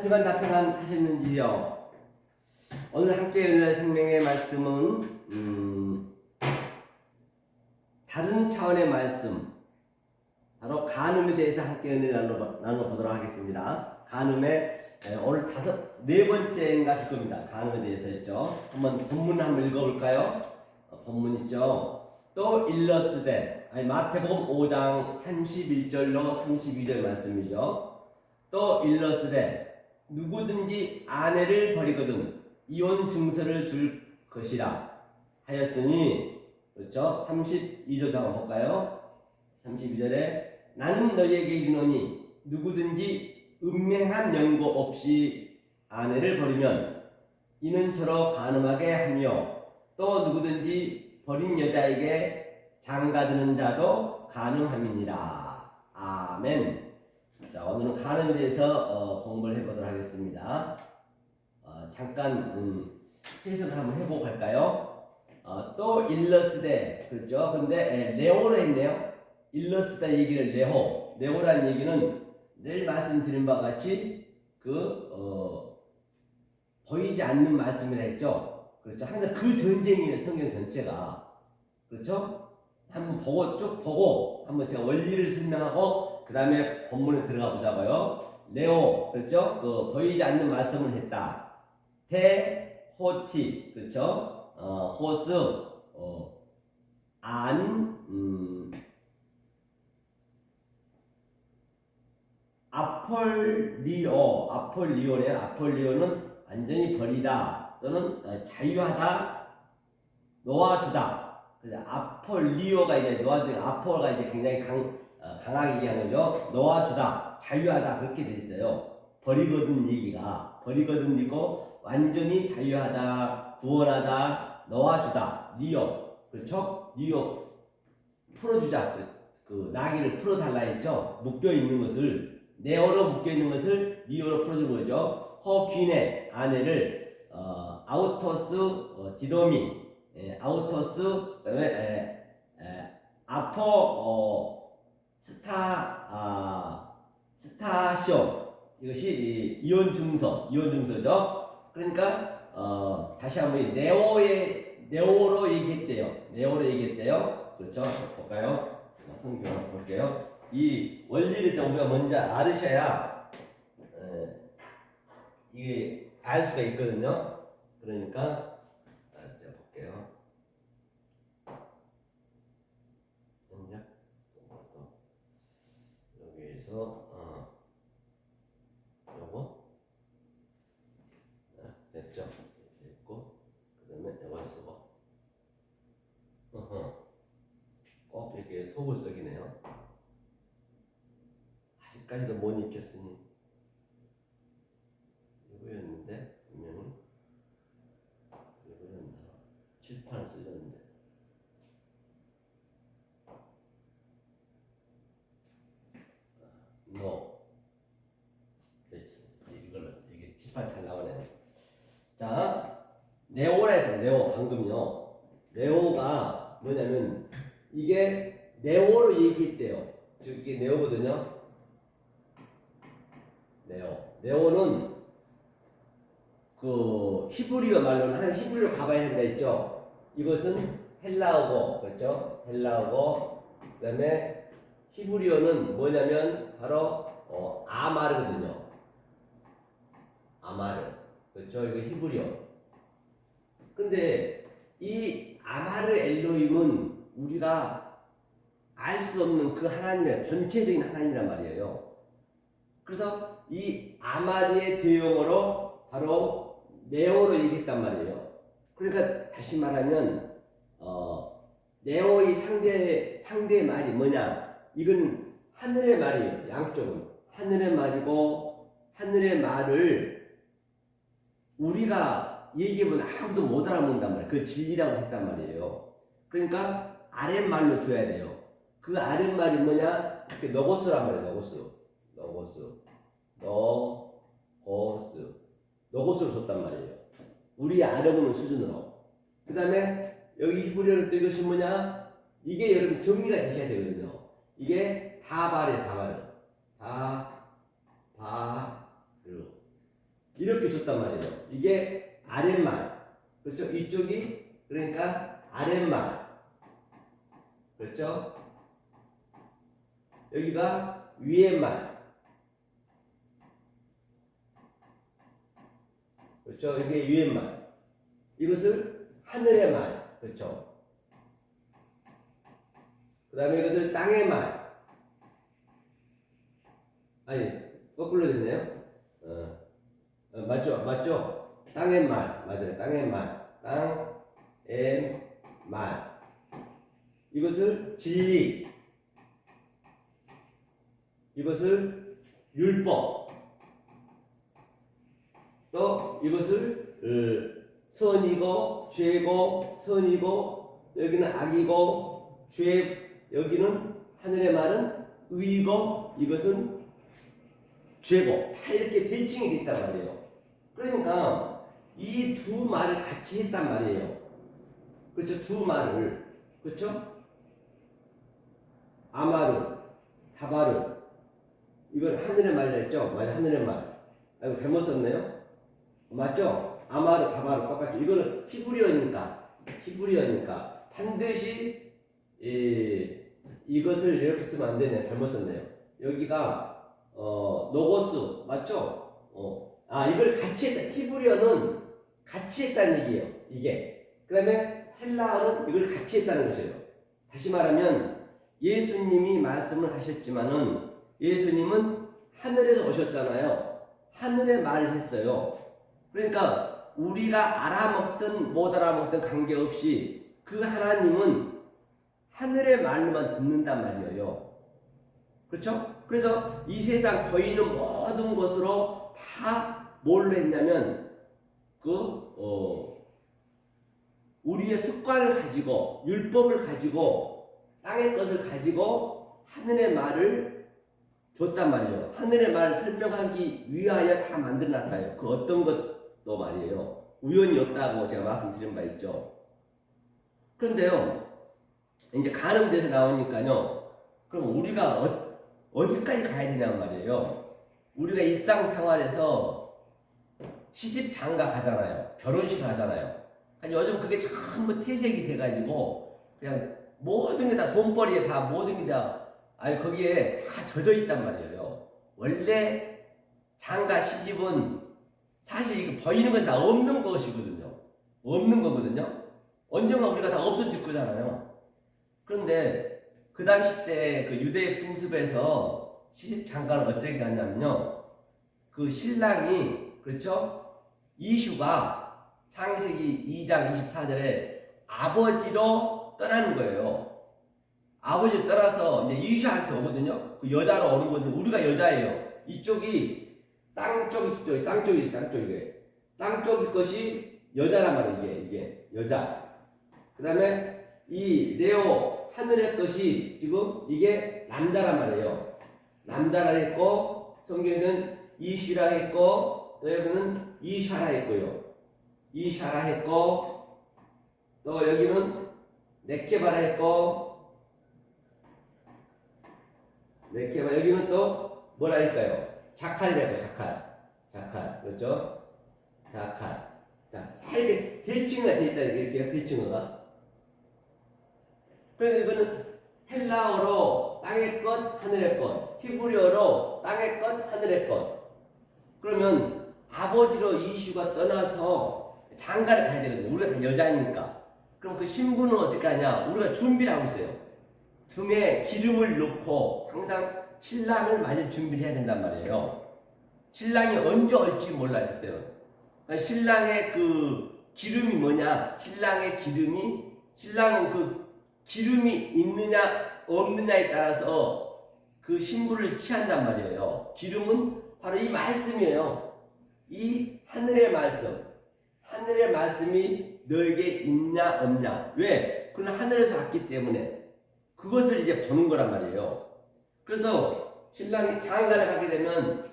한 주간 다 평안하셨는지요? 오늘 함께 은혜의 생명의 말씀은 다른 차원의 말씀, 바로 간음에 대해서 함께 은혜를 나눠보도록 하겠습니다. 간음의 오늘 네 번째인가 될 겁니다. 간음에 대해서 했죠. 한번 본문 한번 읽어볼까요? 본문 있죠. 또 일러스되, 마태복음 5장 31절로 32절 말씀이죠. 또 일러스되 누구든지 아내를 버리거든 이혼 증서를 줄 것이라 하였으니, 그렇죠? 32절 한번 볼까요? 32절에 나는 너희에게 이르노니 누구든지 음행한 연고 없이 아내를 버리면 이는 저로 간음하게 하며, 또 누구든지 버린 여자에게 장가드는 자도 간음함이니라. 아멘. 자, 오늘은 간음에 대해서 공부를 해보도록 하겠습니다. 잠깐 해석을 한번 해보고 갈까요? 또 일러스되, 그렇죠? 근데 레오로 했네요. 일러스다 얘기를 레오라는 얘기는 늘 말씀드린 바와 같이 보이지 않는 말씀이라 했죠. 그렇죠? 항상 그 전쟁이에요, 성경 전체가. 그렇죠? 한번 쭉 보고 한번 제가 원리를 설명하고 그 다음에 본문에 들어가 보자고요. 레오, 그렇죠? 보이지 않는 말씀을 했다. 호티, 그렇죠? 호스, 아폴리오네요. 아폴리오는 완전히 버리다 또는 자유하다, 놓아주다. 아폴리오가 이제 놓아주다, 아폴가 이제 굉장히 강하게 얘기하는 거죠. 놓아주다, 자유하다, 그렇게 돼 있어요. 버리거든 얘기가 버리거든이고 완전히 자유하다, 구원하다, 놓아주다, 리오, 그렇죠? 리오, 풀어주자. 그 나귀를 풀어달라 했죠. 묶여 있는 것을, 네오로 묶여 있는 것을 니오로 풀어주는 거죠. 허귀네 아내를 아우토스 디도미, 아우토스, 그다음에 아포 스타쇼, 이것이 이혼 증서죠. 그러니까 다시 한번 네오로 얘기했대요. 그렇죠? 볼까요? 성경을 볼게요. 이 원리를 좀 우리가 먼저 알으셔야 이게 알 수가 있거든요. 그러니까 제가 볼게요. 여기에서 요거 됐죠? 됐고, 그 다음에 이걸 쓰고 꼭 이렇게 속을 썩이네요. 아직까지도 못 익혔으니 이거였는데, 분명히 이거였나, 칠판을 쓰셨는데 이게 칠판 잘 나오네. 자, 네오라 해서 네오, 방금요. 네오가 뭐냐면 이게 네오로 얘기했대요. 즉 이게 네오거든요. 네오는 그 히브리어 말로는 한 히브리어 가봐야 된다 했죠. 이것은 헬라어고, 그렇죠? 헬라어고, 그다음에 히브리어는 뭐냐면 바로 아마르거든요. 아마르, 그렇죠? 이거 히브리어. 근데 이 아마르 엘로힘은 우리가 알 수 없는 그 하나님의 전체적인 하나님이란 말이에요. 그래서 이 아마르의 대용어로 바로 네오로 얘기했단 말이에요. 그러니까 다시 말하면 네오의 상대 말이 뭐냐? 이건 하늘의 말이에요. 양쪽은 하늘의 말이고, 하늘의 말을 우리가 얘기해보면 아무도 못 알아먹는단 말이에요. 그 진리라고 했단 말이에요. 그러니까 아랫말로 줘야 돼요. 그 아랫말이 뭐냐? 이렇게 너고스란 말이에요. 너고스로 줬단 말이에요. 우리 알아보는 수준으로. 그 다음에 여기 히브리어로 또 이것이 뭐냐? 이게 여러분 정리가 되셔야 되거든요. 이게 다바르. 이렇게 줬단 말이에요. 이게 아랫말. 그렇죠? 이쪽이 그러니까 아랫말. 그렇죠? 여기가 위의 말. 그렇죠? 이게 위의 말. 이것을 하늘의 말. 그렇죠? 그 다음에 이것을 땅의 말. 아니, 거꾸로 됐네요. 맞죠? 땅의 말. 맞아요. 땅의 말. 땅의 말. 이것을 진리. 이것을 율법. 또 이것을 선이고 죄고 선이고 여기는 악이고 여기는 하늘의 말은 의고 이것은 죄고 다 이렇게 대칭이 돼 있단 말이에요. 그러니까 이 두 말을 같이 했단 말이에요. 그렇죠? 두 말을. 그렇죠? 아마르, 다바르. 이건 하늘의 말이라 했죠? 맞아, 하늘의 말. 아이고, 잘못 썼네요? 맞죠? 아마르, 다바르 똑같죠? 이거는 히브리어니까. 반드시, 이것을 이렇게 쓰면 안 되네. 잘못 썼네요. 여기가, 노고스, 맞죠? 이걸 같이 했다. 히브리어는 같이 했다는 얘기예요. 이게. 그 다음에 헬라어는 이걸 같이 했다는 것이에요. 다시 말하면, 예수님이 말씀을 하셨지만은, 예수님은 하늘에서 오셨잖아요. 하늘의 말을 했어요. 그러니까 우리가 알아먹든 못 알아먹든 관계없이 그 하나님은 하늘의 말로만 듣는단 말이에요. 그렇죠? 그래서 이 세상 보이는 모든 것으로 다 뭘로 했냐면 우리의 습관을 가지고 율법을 가지고 땅의 것을 가지고 하늘의 말을 줬단 말이에요. 하늘의 말을 설명하기 위하여 다 만들어놨다요. 그 어떤 것도 말이에요. 우연이 없다고 제가 말씀드린 바 있죠. 그런데요, 이제 가늠돼서 나오니까요. 그럼 우리가 어디까지 가야 되냐는 말이에요. 우리가 일상생활에서 시집 장가 가잖아요. 결혼식 하잖아요. 요즘 그게 전부 퇴색이 돼가지고 그냥 모든 게 다 돈벌이에 다 모든 게 다 거기에 다 젖어 있단 말이에요. 원래 장가 시집은 사실 이거 보이는 건 다 없는 것이거든요. 없는 거거든요. 언젠가 우리가 다 없어질 거잖아요. 그런데 그 당시 때 그 유대 풍습에서 시집 장가를 어떻게 하냐면요. 그 신랑이 그렇죠? 이슈가 창세기 2장 24절에 아버지로 떠나는 거예요. 아버지 떠나서 이제 이슈한테 오거든요. 그 여자로 오는 거든요. 우리가 여자예요. 이쪽이 땅 쪽이 땅 쪽이 것이 여자란 말이에요. 이게 여자. 그 다음에 이 레오 하늘의 것이 지금 이게 남자란 말이에요. 남자라 했고 성경에서는 이슈라 했고 또 여기는 이샤라 했고요. 이샤라 했고 또 여기는 네케바라 했고 여기는 또 뭐라 할까요? 자칼이라고 자칼 그렇죠? 자칼. 자, 이렇게 대칭가 돼 있다 이렇게 대칭어가. 그래서 이거는 헬라어로 땅의 것 하늘의 것, 히브리어로 땅의 것 하늘의 것. 그러면 아버지로 이슈가 떠나서 장가를 가야 되거든요. 우리가 다 여자니까. 그럼 그 신부는 어떻게 하냐? 우리가 준비를 하고 있어요. 등에 기름을 넣고 항상 신랑을 맞을 준비를 해야 된단 말이에요. 신랑이 언제 올지 몰라요, 그때는. 그러니까 신랑의 그 기름이 뭐냐? 신랑은 그 기름이 있느냐, 없느냐에 따라서 그 신부를 취한단 말이에요. 기름은 바로 이 말씀이에요. 이 하늘의 말씀이 너에게 있냐, 없냐. 왜? 그건 하늘에서 왔기 때문에. 그것을 이제 보는 거란 말이에요. 그래서 신랑이 장가를 가게 되면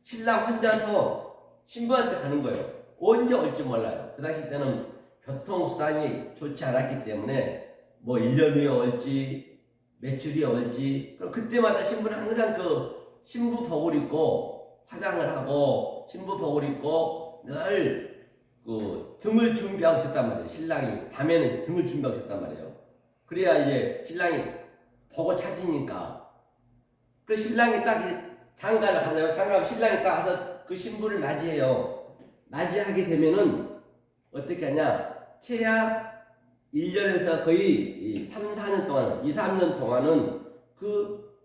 신랑 혼자서 신부한테 가는 거예요. 언제 올지 몰라요. 그 당시 때는 교통수단이 좋지 않았기 때문에 뭐 1년 후에 올지 며칠 후에 올지 그럼 그때마다 신부는 항상 그 신부 복을 입고 화장을 하고 신부복을 입고 늘 그 등을 준비하고 있었단 말이에요. 신랑이 밤에는 이제 등을 준비하고 있었단 말이에요. 그래야 이제 신랑이 보고 찾으니까 그 신랑이 딱 장가를 가서요. 장가하면 신랑이 딱 가서 그 신부를 맞이해요. 맞이하게 되면은 어떻게 하냐? 최하 1년에서 거의 3, 4년 동안, 2, 3년 동안은 그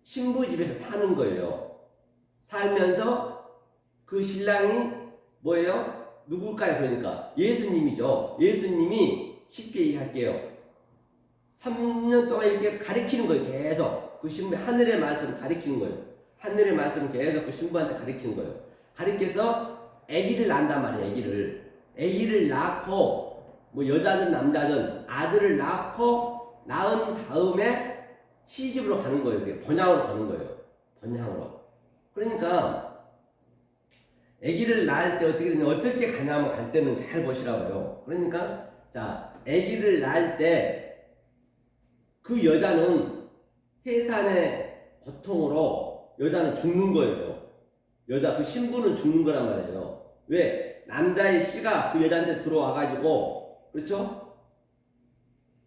신부 집에서 사는 거예요. 살면서 그 신랑이 뭐예요? 누굴까요? 그러니까 예수님이죠. 예수님이 쉽게 얘기할게요. 3년 동안 이렇게 가르치는 거예요. 계속 그 신부 하늘의 말씀 가르치는 거예요. 하늘의 말씀 계속 그 신부한테 가르치는 거예요. 가르쳐서 아기를 낳는단 말이에요. 아기를 낳고 뭐 여자든 남자든 아들을 낳고 낳은 다음에 시집으로 가는 거예요. 번향으로 가는 거예요. 번향으로. 그러니까 아기를 낳을 때 어떻게 되냐, 어떻게 가냐면 갈 때는 잘 보시라고요. 그러니까 자, 아기를 낳을 때 그 여자는 해산의 고통으로 여자는 죽는 거예요. 여자 그 신부는 죽는 거란 말이에요. 왜? 남자의 씨가 그 여자한테 들어와가지고 그렇죠?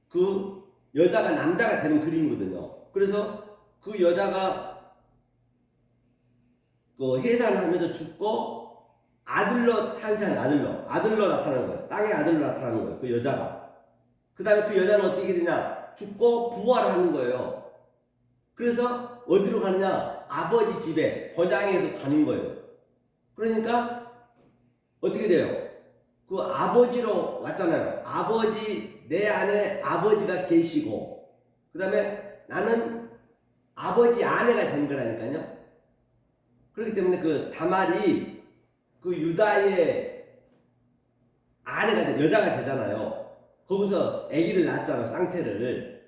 그 여자가 남자가 되는 그림이거든요. 그래서 그 여자가 그 해산을 하면서 죽고 아들로 탄생한 아들로 나타나는 거예요. 땅의 아들로 나타나는 거예요. 그 여자가. 그 다음에 그 여자는 어떻게 되냐? 죽고 부활을 하는 거예요. 그래서 어디로 가느냐? 아버지 집에 번향에도 가는 거예요. 그러니까 어떻게 돼요? 그 아버지로 왔잖아요. 아버지, 내 안에 아버지가 계시고 그 다음에 나는 아버지 아내가 된 거라니까요. 그렇기 때문에 그 다말이 그 유다의 아내가 여자가 되잖아요. 거기서 아기를 낳았잖아, 쌍태를.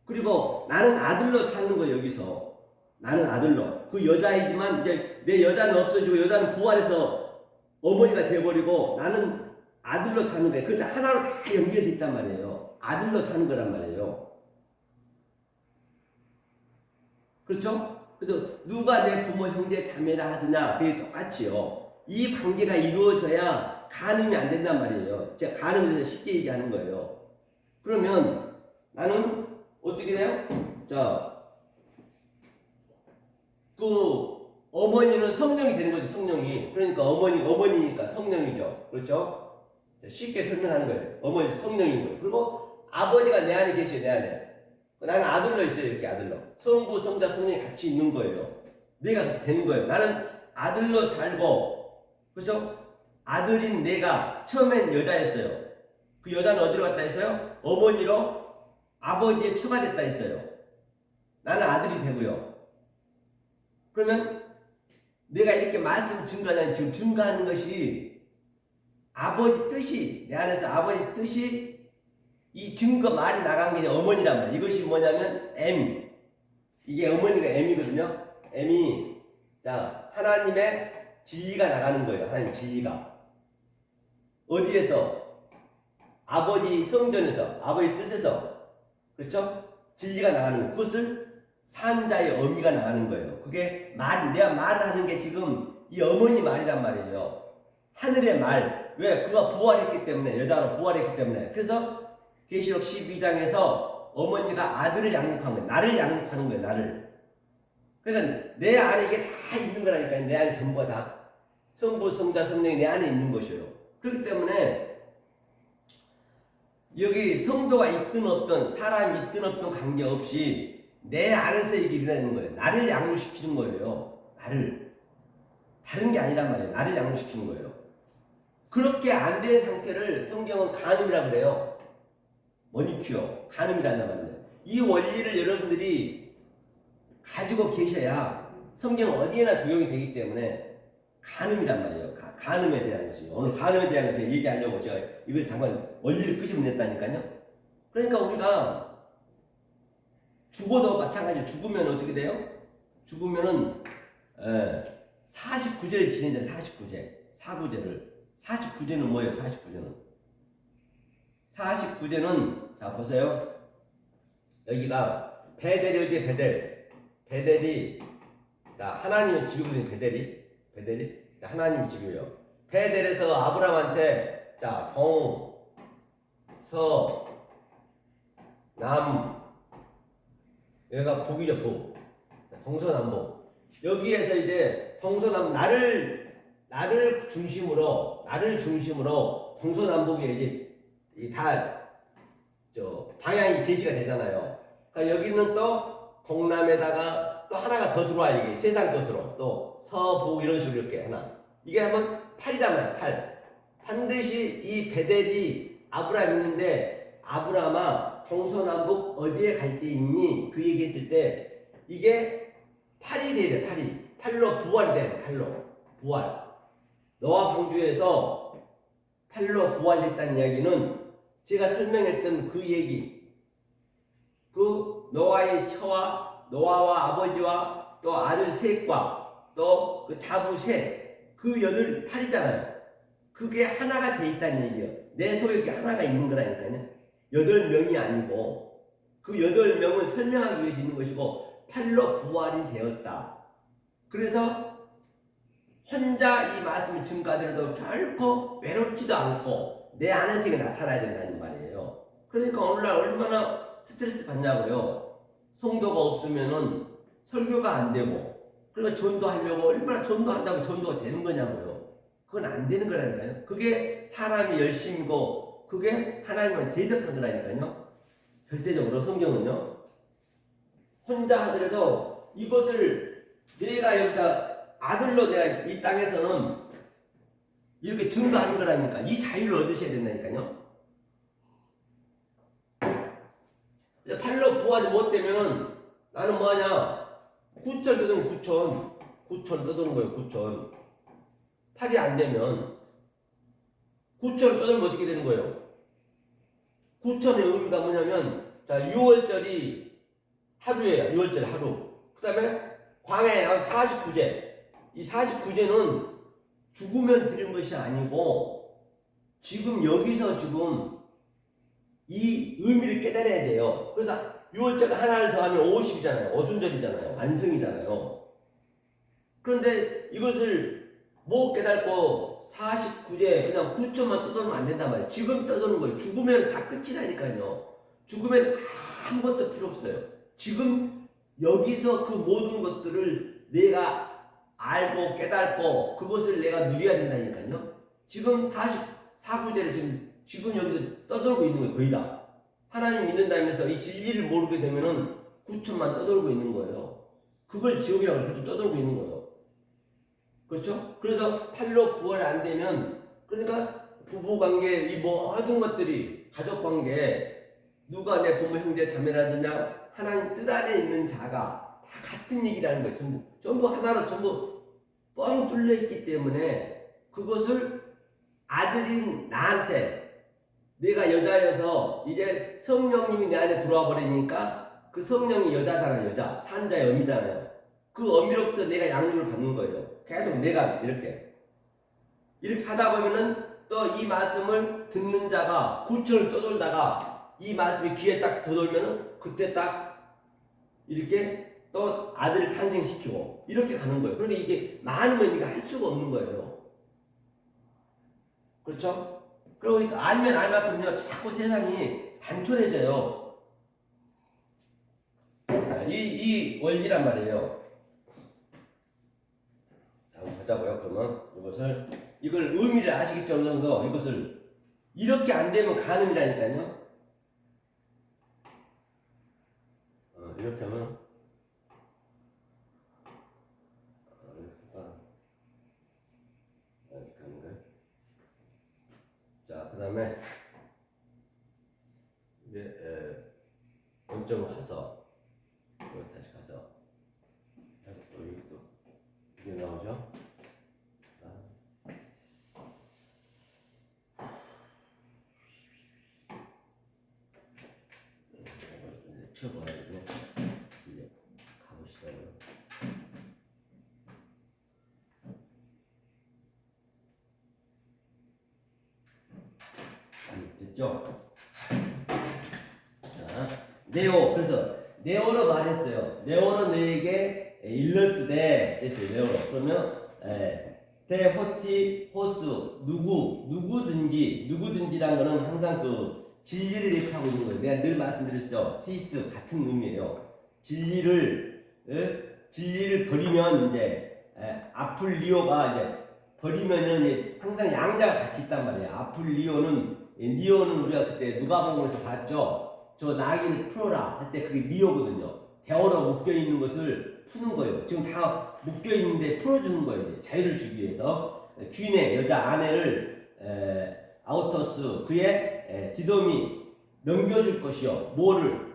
그리고 나는 아들로 사는 거예요. 여기서 나는 아들로. 그 여자이지만 이제 내 여자는 없어지고 여자는 부활해서 어머니가 돼버리고 나는 아들로 사는 거예요. 그래서 하나로 다 연결돼 있단 말이에요. 아들로 사는 거란 말이에요. 그렇죠? 그래서 누가 내 부모 형제 자매라 하느냐, 그게 똑같지요. 이 관계가 이루어져야 간음이 안 된단 말이에요. 제가 간음에 대해서 쉽게 얘기하는 거예요. 그러면 나는 어떻게 돼요? 자, 그 어머니는 성령이 되는 거죠. 성령이. 그러니까 어머니니까 성령이죠. 그렇죠? 쉽게 설명하는 거예요. 어머니 성령인 거예요. 그리고 아버지가 내 안에 계셔요. 내 안에. 나는 아들로 있어요. 이렇게 아들로. 성부, 성자, 성령이 같이 있는 거예요. 내가 그렇게 되는 거예요. 나는 아들로 살고, 그렇죠? 아들인 내가 처음엔 여자였어요. 그 여자는 어디로 갔다 했어요? 어머니로 아버지의 처가 됐다 했어요. 나는 아들이 되고요. 그러면 내가 이렇게 말씀 증거하는 지금 증거하는 것이 아버지 뜻이 내 안에서 아버지 뜻이 이 증거 말이 나간 게 어머니란 말이에요. 이것이 뭐냐면 M. 이게 어머니가 M이거든요. M이 자 하나님의 진리가 나가는 거예요. 하나님 진리가 어디에서? 아버지 성전에서 아버지 뜻에서 그렇죠? 진리가 나가는 거예요. 그것을 산자의 어미가 나가는 거예요. 그게 내가 말을 하는 게 지금 이 어머니 말이란 말이에요. 하늘의 말. 왜? 그가 부활했기 때문에, 여자로 부활했기 때문에. 그래서 계시록 12장에서 어머니가 아들을 양육한 거예요. 나를 양육하는 거예요. 나를. 그러니까 내 안에 이게 다 있는 거라니까요. 내 안에 전부가 다 성부, 성자, 성령이 내 안에 있는 것이에요. 그렇기 때문에 여기 성도가 있든 없든 사람이 있든 없든 관계없이 내 안에서 이게 일어나는 거예요. 나를 양육시키는 거예요. 나를. 다른 게 아니란 말이에요. 나를 양육시키는 거예요. 그렇게 안 된 상태를 성경은 간음이라고 그래요. 머니큐어. 간음이란단 말이에요. 이 원리를 여러분들이 가지고 계셔야 성경 어디에나 적용이 되기 때문에 간음이란 말이에요. 간음에 대한 것이. 오늘 간음에 대한 것을 얘기하려고 제가 이걸 잠깐 원리를 끄집어냈다니까요. 그러니까 우리가 죽어도 마찬가지로 죽으면 어떻게 돼요? 죽으면은 49제를 지낸다. 49제. 사구제를. 49제는 뭐예요? 49제는 자 보세요. 여기가 베델이 어디에 베델이 자, 하나님의 집이거든요. 베델이. 자, 하나님의 집이에요. 베델에서 아브라함한테 자, 동, 서, 남, 여기가 북이죠, 북. 동서남북. 여기에서 이제 동서남 나를 중심으로 동서남북에 이제 다 방향이 제시가 되잖아요. 그러니까 여기는 또 동남에다가 또 하나가 더 들어와 이게 세상 것으로 또 서북 이런 식으로 이렇게 하나. 이게 한번 8이란 말이야. 8. 반드시 이 베델이 아브라함 있는데 아브라함아 동서남북 어디에 갈 데 있니? 그 얘기했을 때 이게 8이 돼야 돼. 8이. 8로 부활이 돼야 돼. 8로 부활. 노아 방주에서 8로 부활했다는 이야기는 제가 설명했던 그 얘기, 그 노아의 처와 노아와 아버지와 또 아들 셋과 또 그 자부 셋, 그 8이잖아요. 그게 하나가 돼 있다는 얘기예요. 내 속에 그게 하나가 있는 거라니까요. 8명이 아니고 그 8명은 설명하기 위해서 있는 것이고 8로 부활이 되었다. 그래서 혼자 이 말씀을 증가하더라도 결코 외롭지도 않고 내 안에서 이게 나타나야 된다는 말이에요. 그러니까 오늘날 얼마나 스트레스 받냐고요. 성도가 없으면은 설교가 안 되고, 그러니까 전도하려고 얼마나 전도한다고 전도가 되는 거냐고요. 그건 안 되는 거라니까요. 그게 사람이 열심이고 그게 하나님과 대적한 거라니까요. 절대적으로 성경은요. 혼자 하더라도 이것을 내가 여기서 아들로 내가 이 땅에서는 이렇게 증거하는 거라니까. 이 자유를 얻으셔야 된다니까요. 팔로 부활이 못 되면은 나는 뭐하냐? 9천 떠도는 9천 떠도는 거예요. 9천. 8이 안 되면 9천 떠들면 어떻게 되는 거예요? 9천의 의미가 뭐냐면 자 6월절이 하루예요. 6월절 하루. 그 다음에 광해 49제. 이 49제는 죽으면 드린 것이 아니고 지금 여기서 지금 이 의미를 깨달아야 돼요. 그래서 6월절 하나를 더하면 50이잖아요. 오순절이잖아요. 완성이잖아요. 그런데 이것을 못 깨닫고 49제 그냥 9천만 떠들면 안 된단 말이에요. 지금 떠드는 거예요. 죽으면 다 끝이라니까요. 죽으면 아무것도 필요 없어요. 지금 여기서 그 모든 것들을 내가 알고 깨닫고 그것을 내가 누려야 된다니까요. 지금 49제를 지금 여기서 떠돌고 있는 거예요. 거의 다. 하나님 믿는다면서 이 진리를 모르게 되면은 9천만 떠돌고 있는 거예요. 그걸 지옥이라고 그렇게 떠돌고 있는 거예요. 그렇죠? 그래서 팔로 부활이 안 되면 그러니까 부부관계 이 모든 것들이 가족관계 누가 내 부모 형제 자매라느냐 하나님 뜻 안에 있는 자가 다 같은 얘기라는 거예요. 전부 하나로 전부 뻥 뚫려 있기 때문에 그것을 아들인 나한테 내가 여자여서 이제 성령님이 내 안에 들어와 버리니까 그 성령이 여자잖아요. 여자 산자의 어미잖아요. 그 어미로부터 내가 양육을 받는 거예요. 계속 내가 이렇게 하다 보면은 또 이 말씀을 듣는 자가 9천을 떠돌다가 이 말씀이 귀에 딱 들어오면은 그때 딱 이렇게 또 아들을 탄생시키고 이렇게 가는 거예요. 그러니까 이게 많으면 이게 할 수가 없는 거예요. 그렇죠? 그리고 알면 알만큼요 자꾸 세상이 단촐해져요. 이 원리란 말이에요. 자, 한번 보자고요. 그러면 이걸 의미를 아시겠죠? 어느 정도 이것을 이렇게 안 되면 간음이라니까요. 이렇게 하면 이렇게 하는 거예요. 자, 그 다음에 이제 원점을 가서 다시 가서 또 여기 또 이게 나오죠. 치워봐야겠네. 이제 가보시라고요. 됐죠? 자, 네오. 그래서 네오로 말했어요. 네오로 너에게 일러스데 에서 외워요. 그러면 대 호티 호스 누구든지란 거는 항상 그 진리를 얘기하고 있는 거예요. 내가 늘 말씀드렸죠. 티스 같은 의미예요. 진리를 버리면 이제 아플리오가 이제 버리면은 이제 항상 양자가 같이 있단 말이에요. 아플리오는 니오는 우리가 그때 누가복음에서 봤죠. 저 나귀를 풀어라 할 때 그게 니오거든요. 대어로 묶여 있는 것을 푸는 거예요. 지금 다 묶여 있는데 풀어주는 거예요. 이제 자유를 주기 위해서 귀인의 여자 아내를 아우터스 그의 디돔이 넘겨줄 것이요. 뭐를?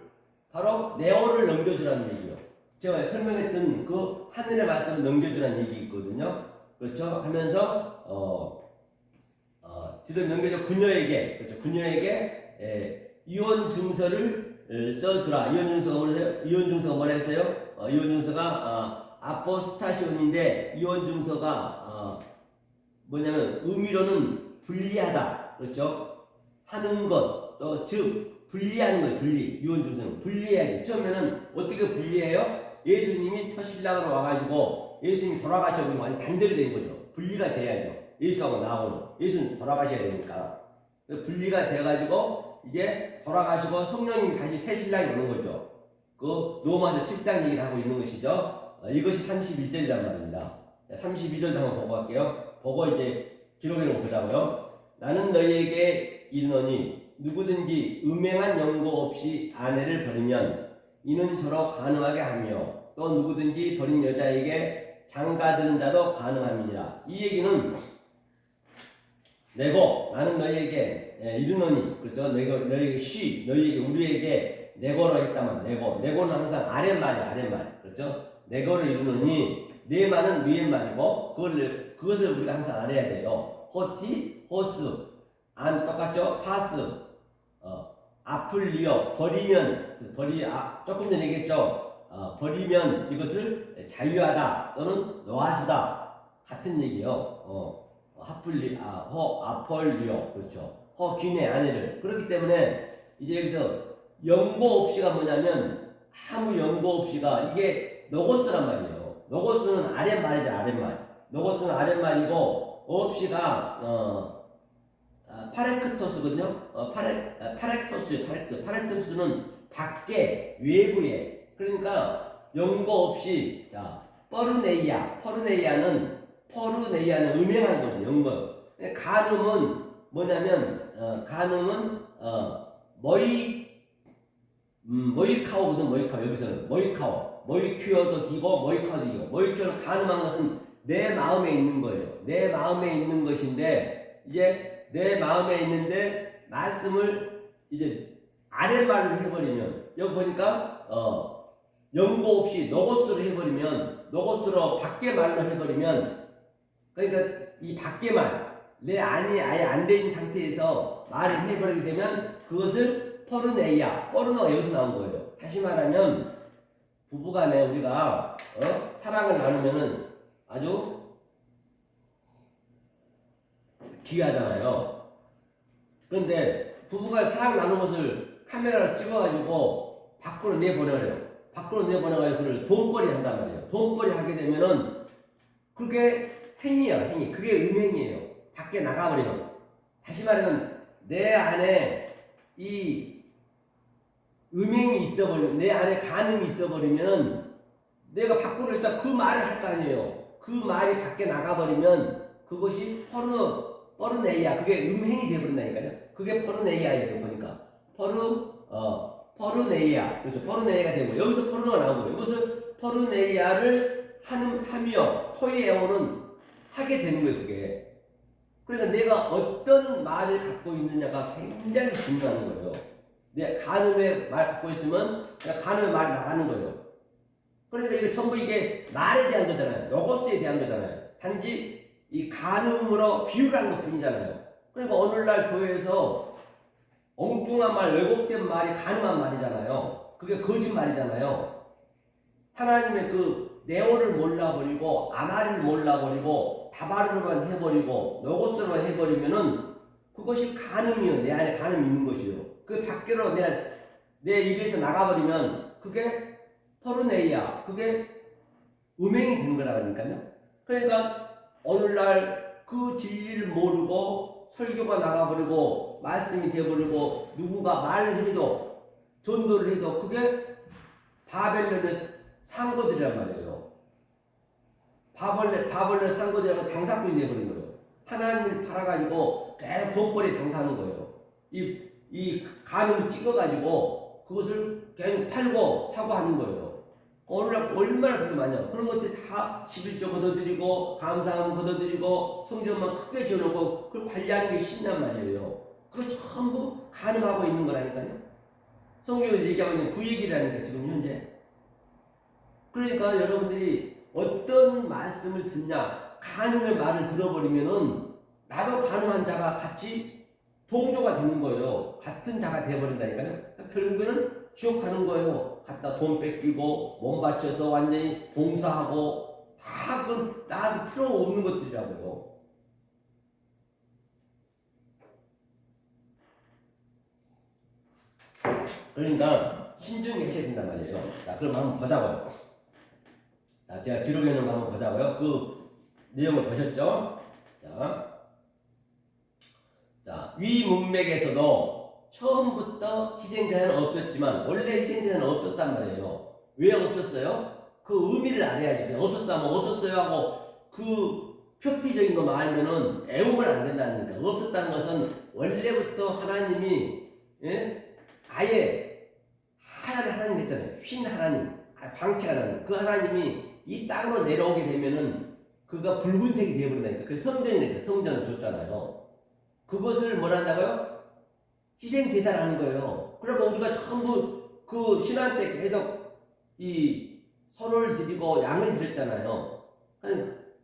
바로 네오를 넘겨주라는 얘기요. 제가 설명했던 그 하늘의 말씀을 넘겨주라는 얘기 있거든요. 그렇죠? 하면서 디돔 넘겨줘 그녀에게 그렇죠? 그녀에게 이혼 증서를 써주라. 이혼 증서가 뭐라 했어요? 이혼 증서가 아포스타시온인데 이혼 증서가 뭐냐면 의미로는 분리하다. 그렇죠? 하는 것, 또 즉 분리하는 거예요. 분리. 이혼 증서는 분리해야지. 처음에는 어떻게 분리해요? 예수님이 첫 신랑으로 와가지고 예수님이 돌아가셔서 완전 단절이 된 거죠. 분리가 돼야죠. 예수하고 나하고는. 예수는 돌아가셔야 되니까. 분리가 돼가지고 이제 돌아가시고 성령님이 다시 새 신랑이 오는 거죠. 그 로마서 7장 얘기를 하고 있는 것이죠. 이것이 31절이란 말입니다. 32절도 한번 보고 갈게요. 보고 이제 기록해 놓고 보자고요. 나는 너희에게 이르노니 누구든지 음행한 연고 없이 아내를 버리면 이는 저로 가능하게 하며 또 누구든지 버린 여자에게 장가드는 자도 가능함이니라. 이 얘기는 내고 나는 너희에게 이르노니 그렇죠? 너희에게 너희에게 우리에게 내고로 했다만 내고는 항상 아랫말이야. 아랫말 그렇죠? 내고로 이르노니 내 말은 위의 말이고 그것을 우리가 항상 알아야 돼요. 호티 호스 안 똑같죠? 파스 아플리오 버리면 조금 전에 얘기했죠. 버리면 이것을 자유하다 또는 놓아주다 같은 얘기요. 아폴리오 그렇죠. 귀인의 아내를 그렇기 때문에 이제 여기서 연고 없이가 뭐냐면 아무 연고 없이가 이게 노고스란 말이에요. 노고스는 아랫말이죠. 아랫말. 노고스는 아랫말이고 없이가 파레크토스거든요. 파렉토스는 밖에 외부에 그러니까 연고 없이 자 포르네이아는 음행한 거죠. 연고. 간음은 뭐냐면 간음은 모이카오거든. 모이카오 여기서는 모이큐어도 기고 모이카오도 기고 모이큐어는 간음한 것은 내 마음에 있는 거예요. 내 마음에 있는 것인데 이제 내 마음에 있는데 말씀을 이제 아랫말로 해버리면 여기 보니까 연고 없이 노고스로 해버리면 노고스로 밖에 말로 해버리면 그러니까 이 밖에 말 내 안이 아예 안 돼 있는 상태에서 말을 해버리게 되면 그것을 포르노가 여기서 나온 거예요. 다시 말하면 부부간에 우리가 사랑을 나누면은 아주 귀하잖아요. 그런데 부부가 사랑 나누는 것을 카메라로 찍어가지고 밖으로 내보내요. 밖으로 내보내가지고 그걸 돈벌이 한단 말이에요. 돈벌이 하게 되면은 그게 행위야. 그게 음행이에요. 밖에 나가버리면. 다시 말하면 내 안에 이 음행이 있어버리면 내 안에 간음이 있어버리면 내가 밖으로 일단 그 말을 할 거 아니에요. 그 말이 밖에 나가버리면 그것이 포르네이아 그게 음행이 되어버린다니까요. 그게 포르네이아예요. 보니까 포르네이아 그렇죠. 포르네이아가 되고 여기서 포르노가 나온 거예요. 이것을 포르네이아를 하며 포이에오는 하게 되는 거예요. 그게 그러니까 내가 어떤 말을 갖고 있느냐가 굉장히 중요한 거예요. 내가 간음의 말 갖고 있으면 내가 간음의 말이 나가는 거예요. 그러니까 이게 전부 이게 말에 대한 거잖아요. 로고스에 대한 거잖아요. 단지 이 간음으로 비유를 한 것 뿐이잖아요. 그러니까 오늘날 교회에서 엉뚱한 말, 왜곡된 말이 간음한 말이잖아요. 그게 거짓말이잖아요. 하나님의 그 네오를 몰라버리고 아마리를 몰라버리고 다바르로만 해버리고 노고스로만 해버리면은 그것이 간음이요. 내 안에 간음이 있는 것이요. 그 밖으로 내 입에서 나가버리면 그게 포르네이아, 그게 음행이 되는 거라니까요. 그러니까 오늘날 그 진리를 모르고 설교가 나가버리고 말씀이 되어버리고 누군가 말을 해도 전도를 해도 그게 바벨론의 상고들이란 말이에요. 바벨론 상고들이라고 장사꾼이 되어버린 거예요. 하나님을 팔아가지고 계속 돈벌이 장사하는 거예요. 이 간음을 찍어가지고 그것을 계속 팔고 사고 하는 거예요. 오늘날 얼마나 그렇게 많냐. 그런 것들 다 11조 걷어들이고 감사함 걷어들이고 성전만 크게 지어놓고 그걸 관리하는 게 쉽단 말이에요. 그거 전부 간음하고 있는 거라니까요. 성경에서 얘기하고 있는 그 얘기라는 게 지금 현재. 그러니까 여러분들이 어떤 말씀을 듣냐, 간음의 말을 들어버리면은 나도 간음한 자가 같이 동조가 되는 거예요. 같은 자가 되어버린다니까요. 결국에는 지옥 가는 거예요. 갖다 돈 뺏기고 몸 바쳐서 완전히 봉사하고 다 그건 나한테 필요 없는 것들이라고요. 그러니까 신중히 하셔야 된단 말이에요. 자, 그럼 한번 보자고요. 자, 제가 기록해 놓은 거 한번 보자고요. 그 내용을 보셨죠? 자, 위 문맥에서도 처음부터 희생제사는 없었지만 원래 희생제사는 없었단 말이에요. 왜 없었어요? 그 의미를 알아야지. 그냥 없었다면 없었어요 하고 그 표피적인 것만 알면은 애우면 안 된다는 거니까. 없었다는 것은 원래부터 하나님이 아예 하얀 하나님 했잖아요. 흰 하나님, 광채 하나님. 그 하나님이 이 땅으로 내려오게 되면은 그가 붉은색이 되어버린다니까. 그 성전이랬죠. 성전을 줬잖아요. 그것을 뭘 한다고요? 희생 제사를 하는 거예요. 그러니까 우리가 전부 그 신앙 때 계속 이 선을 드리고 양을 드렸잖아요.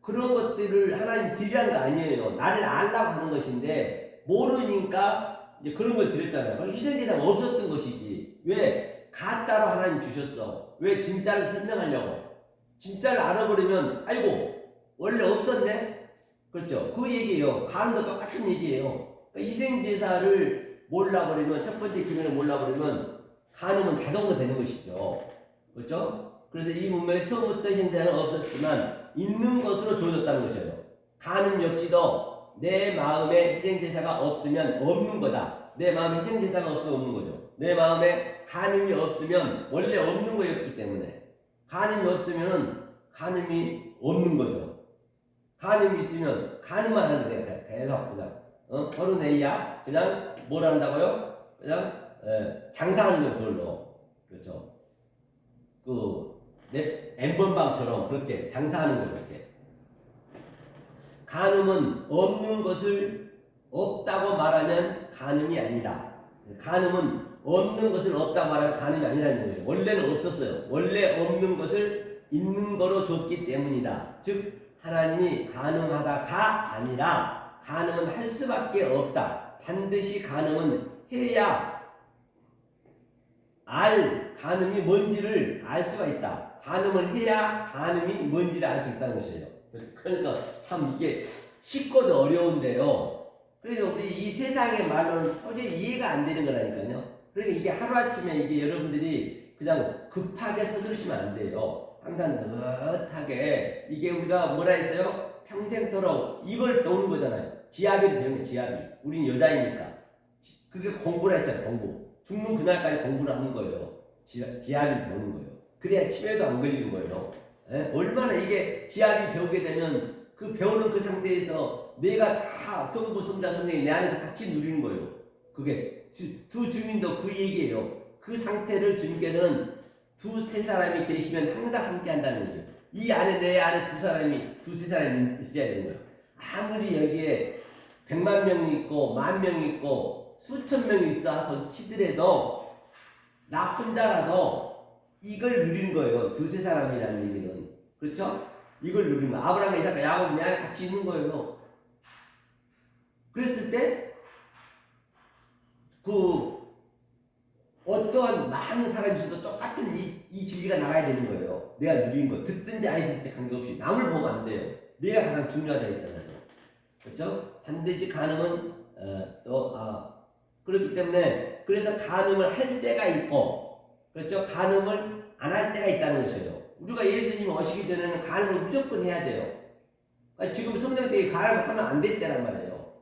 그런 것들을 하나님 드리라는 거 아니에요. 나를 알라고 하는 것인데 모르니까 이제 그런 걸 드렸잖아요. 희생 제사가 없었던 것이지. 왜? 가짜로 하나님 주셨어. 왜? 진짜를 설명하려고. 진짜를 알아버리면 아이고 원래 없었네. 그렇죠. 그 얘기예요. 간음도 똑같은 얘기예요. 그러니까 희생제사를 몰라버리면, 첫 번째 기면을 몰라버리면 간음은 자동으로 되는 것이죠. 그렇죠? 그래서 이 문맥에 처음부터 희생제사는 없었지만 있는 것으로 주어졌다는 것이에요. 간음 역시도 내 마음에 희생제사가 없으면 없는 거다. 내 마음에 희생제사가 없으면 없는 거죠. 내 마음에 간음이 없으면 원래 없는 거였기 때문에 간음이 없으면 간음이 없는 거죠. 간음이 있으면 간음만 하는 거예요. 계속 그냥 거르네이야 그냥 뭘 한다고요? 그냥 장사하는 거 그걸로. 그렇죠. 내 엠번방처럼 그렇게 장사하는 거 그렇게. 간음은 없는 것을 없다고 말하면 간음이 아니다. 간음은 없는 것을 없다고 말하면 간음이 아니라는 거죠. 원래는 없었어요. 원래 없는 것을 있는 거로 줬기 때문이다. 즉 하나님이 간음하다가 아니라 간음은 할 수밖에 없다. 반드시 간음은 해야 간음이 뭔지를 알 수가 있다. 간음을 해야 간음이 뭔지를 알 수 있다는 것이에요. 그러니까 참 이게 쉽고도 어려운데요. 그래서 우리 이 세상의 말로는 도저히 이해가 안 되는 거라니까요. 그러니까 이게 하루아침에 이게 여러분들이 그냥 급하게 서두르시면 안 돼요. 항상 느긋하게 이게 우리가 뭐라 했어요? 평생토록 이걸 배우는 거잖아요. 지압이를 배우면 지압이. 우린 여자이니까. 그게 공부라 했잖아요. 공부. 죽는 그날까지 공부를 하는 거예요. 지압이 배우는 거예요. 그래야 치매도 안 걸리는 거예요. 얼마나 이게 지압이 배우게 되면 그 배우는 그 상태에서 내가 다 성부, 성자, 성령이 내 안에서 같이 누리는 거예요. 그게 두 주민도 그 얘기예요. 그 상태를 주님께서는 두세 사람이 계시면 항상 함께 한다는 얘기예요. 이 안에 내 안에 두세 사람이 있어야 되는 거예요. 아무리 여기에 100만 명이 있고 10,000명이 있고 수천 명이 있어서 치더라도 나 혼자라도 이걸 누리는 거예요. 두세 사람이라는 얘기는. 그렇죠? 이걸 누리는 거예요. 아브라함, 이삭과 야곱 내 안에 같이 있는 거예요. 그랬을 때 어떠한 많은 사람이 있어도 똑같은 이 진리가 나가야 되는 거예요. 내가 누리는 거. 듣든지 아니 듣든지 관계없이. 남을 보면 안 돼요. 내가 가장 중요하다 했잖아요. 그렇죠? 반드시 간음은 그렇기 때문에 그래서 간음을 할 때가 있고 그렇죠? 간음을 안 할 때가 있다는 것이에요. 우리가 예수님이 오시기 전에는 간음을 무조건 해야 돼요. 그러니까 지금 성령되게 간음을 하면 안 될 때란 말이에요.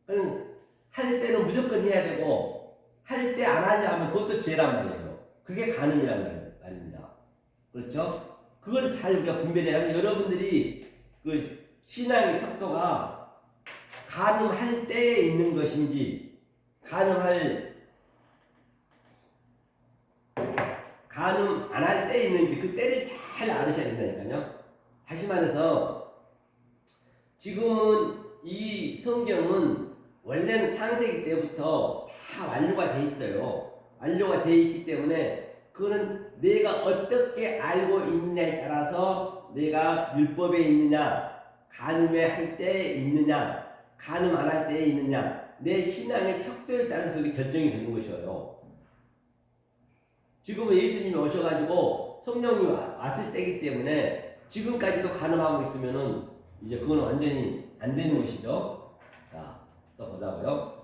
그럼 할 때는 무조건 해야 되고 할 때 안 하려 하면 그것도 죄란 말이에요. 그게 간음이란 말입니다. 그렇죠? 그걸 잘 우리가 분별해야 하면 여러분들이 그 신앙의 척도가 간음할 때에 있는 것인지 간음 안 할 때에 있는지 그 때를 잘 알으셔야 된다니까요. 다시 말해서 지금은 이 성경은 원래는 창세기 때부터 다 완료가 돼 있어요. 완료가 돼 있기 때문에 그거는 내가 어떻게 알고 있느냐에 따라서 내가 율법에 있느냐, 간음에 할 때에 있느냐, 간음 안 할 때에 있느냐, 내 신앙의 척도에 따라서 그게 결정이 되는 것이에요. 지금은 예수님이 오셔가지고 성령이 왔을 때이기 때문에 지금까지도 간음하고 있으면은 이제 그건 완전히 안 되는 것이죠. 자, 또 보자고요.